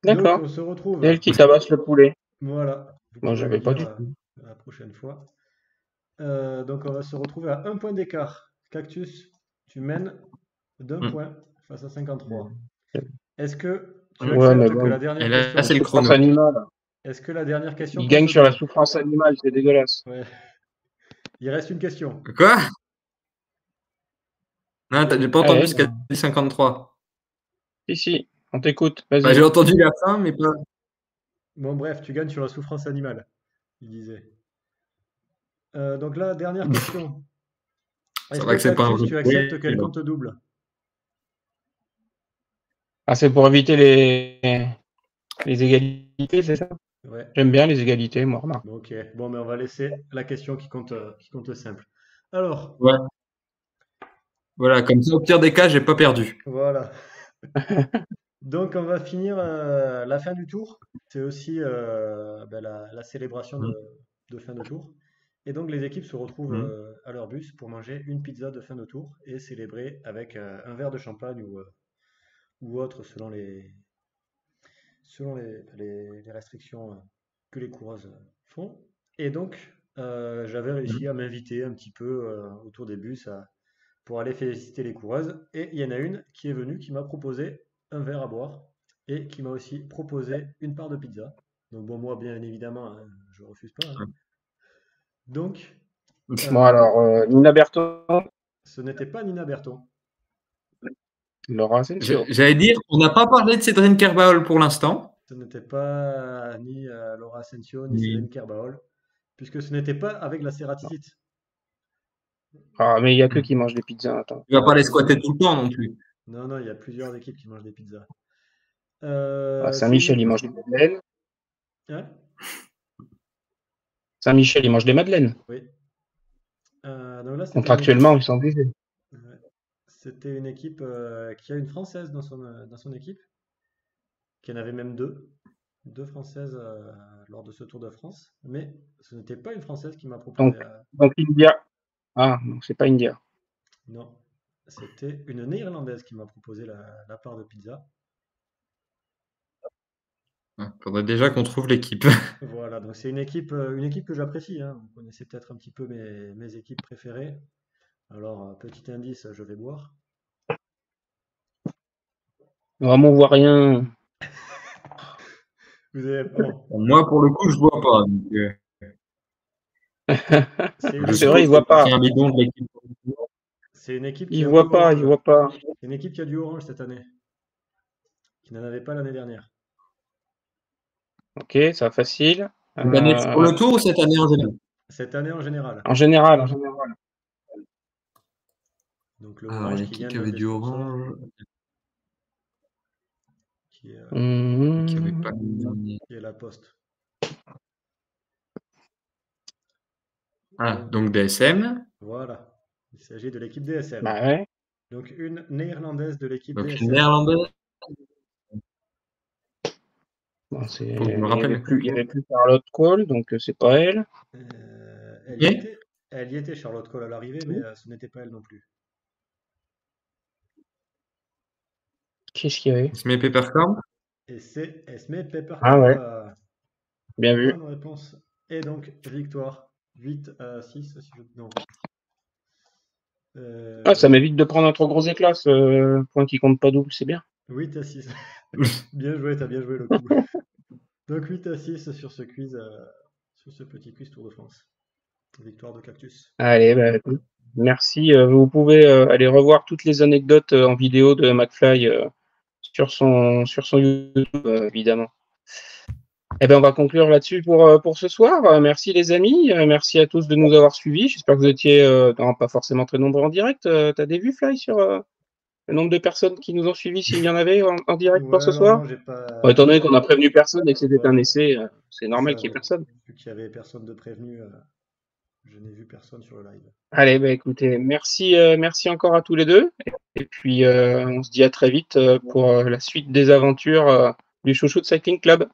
Donc, d'accord. on se C'est elle retrouve. qui tabasse le poulet. Voilà, vous Moi, pourrez me j'avais pas dire du tout. la prochaine fois. Donc on va se retrouver à un point d'écart. Cactus, tu mènes d'un Mm. point face à 53. Est-ce que tu Ouais, mais acceptes que bon. la dernière Et là, question, c'est le Souffrance chrono. animale. est-ce que la dernière question Il compte gagne sur la double? souffrance animale, c'est dégueulasse. Ouais. Il reste une question. Quoi? Non, j'ai pas Ah entendu ouais, ce qu'a dit 53. si, on t'écoute, Bah, vas-y. j'ai entendu la fin, mais pas. Bon bref, tu gagnes sur la souffrance animale, il disait. Donc là, dernière question. Ça Est-ce va que que c'est pas un Cactus, vrai tu acceptes bruit. qu'elle compte double? Ah, c'est pour éviter les égalités, c'est ça? Ouais. J'aime bien les égalités, moi, remarque. Bon, ok. Bon, mais on va laisser la question qui compte simple. Alors, Ouais. Voilà, comme ça, au pire des cas, j'ai pas perdu. voilà. Donc, on va finir la fin du tour. C'est aussi ben, la célébration Mm. de fin de tour. Et donc, les équipes se retrouvent Mm. à leur bus pour manger une pizza de fin de tour et célébrer avec un verre de champagne ou autre selon les restrictions que les coureuses font. Et donc, j'avais réussi Mm. à m'inviter un petit peu autour des bus pour aller féliciter les coureuses. Et il y en a une qui est venue, qui m'a proposé un verre à boire et qui m'a aussi proposé une part de pizza. Donc bon, moi, bien évidemment, hein, je refuse pas, hein. Donc, Bon, euh, alors, Nina Berton, ce n'était pas Nina Berton. Laura Asensio. J'allais dire, on n'a pas parlé de Cédric Kerbaol pour l'instant. Ce n'était pas ni Laura Asensio, ni Mais- Céline Kerbaol, puisque ce n'était pas avec la cératite. Ah, mais il y a que Mm. qui mangent des pizzas, attends. Tu vas pas les squatter tout le temps non plus. Non, non, il y a plusieurs équipes qui mangent des pizzas. Ah, C'est Saint-Michel, une... il mange des madeleines. Hein. Saint-Michel, ils mangent des madeleines. Oui. Donc là, Contractuellement, ils sont obligés. ouais, c'était une équipe qui a une Française dans son équipe, qui en avait même deux Françaises lors de ce Tour de France. Mais ce n'était pas une Française qui m'a proposé. Donc India. Ah, non, c'est pas India. Non, c'était une Néerlandaise qui m'a proposé la part de pizza. Il faudrait déjà qu'on trouve l'équipe. Voilà, donc c'est une équipe que j'apprécie, hein. Vous connaissez peut-être un petit peu mes équipes préférées. Alors, petit indice, je vais boire. Vraiment, on voit rien. Vous avez... bon, Moi, pour le coup, je vois pas. Donc, c'est une je C'est vrai, équipe, ils suppose voient que pas. c'est un bidon de l'équipe. c'est une équipe qui Ils a du voient pas, orange. ils voient pas. C'est une équipe qui a du orange cette année, qui n'en avait pas l'année dernière. Ok, ça facile. Cette année sur le tour ou cette année en général? Cette année en général. En général, en général. Donc le Alors, une orange qui équipe vient qui avait des du sponsors, orange, qui est, qui avait Mhm. pas qui est la Poste. Ah, Donc, donc DSM. voilà, il s'agit de l'équipe DSM. Bah ouais. Donc une néerlandaise de l'équipe Donc une DSM. néerlandaise. Bon, Faut que je me il y avait rappelle. plus, il y avait plus Charlotte Cole, donc c'est pas elle. Elle y Et était, elle y était Charlotte Cole à l'arrivée, mais ce n'était pas elle non plus. Qu'est-ce qu'il y avait? Smee Peppercorn. Et c'est Esme Ah Peppercorn. ouais, bien vu. Bonne réponse. Et donc, victoire. 8 à 6, si je... Non. Ah, ça Oui, m'évite de prendre un trop gros éclat, ce point qui compte pas double, c'est bien. 8 à 6. Bien joué, t'as bien joué le coup. Donc 8 à 6 sur ce quiz, sur ce petit quiz Tour de France. Victoire de Cactus. Allez, bah, écoute, merci. Vous pouvez aller revoir toutes les anecdotes en vidéo de McFly sur son YouTube, évidemment. Eh ben, on va conclure là-dessus pour ce soir. Merci les amis, merci à tous de nous avoir suivis. J'espère que vous étiez non, pas forcément très nombreux en direct. T'as des vues, Fly, sur le nombre de personnes qui nous ont suivis, s'il y en avait en direct pour ce Ouais, non, soir? non, j'ai Bon, pas. étant donné qu'on a prévenu personne et que c'était un Voilà, essai, c'est c'est normal ça. qu'il n'y ait personne. Vu qu'il y avait personne de prévenu, je n'ai vu personne sur le live. Allez, bah, écoutez, merci, merci encore à tous les deux. Et puis, on se dit à très vite pour la suite des aventures du Chouchou de Cycling Club.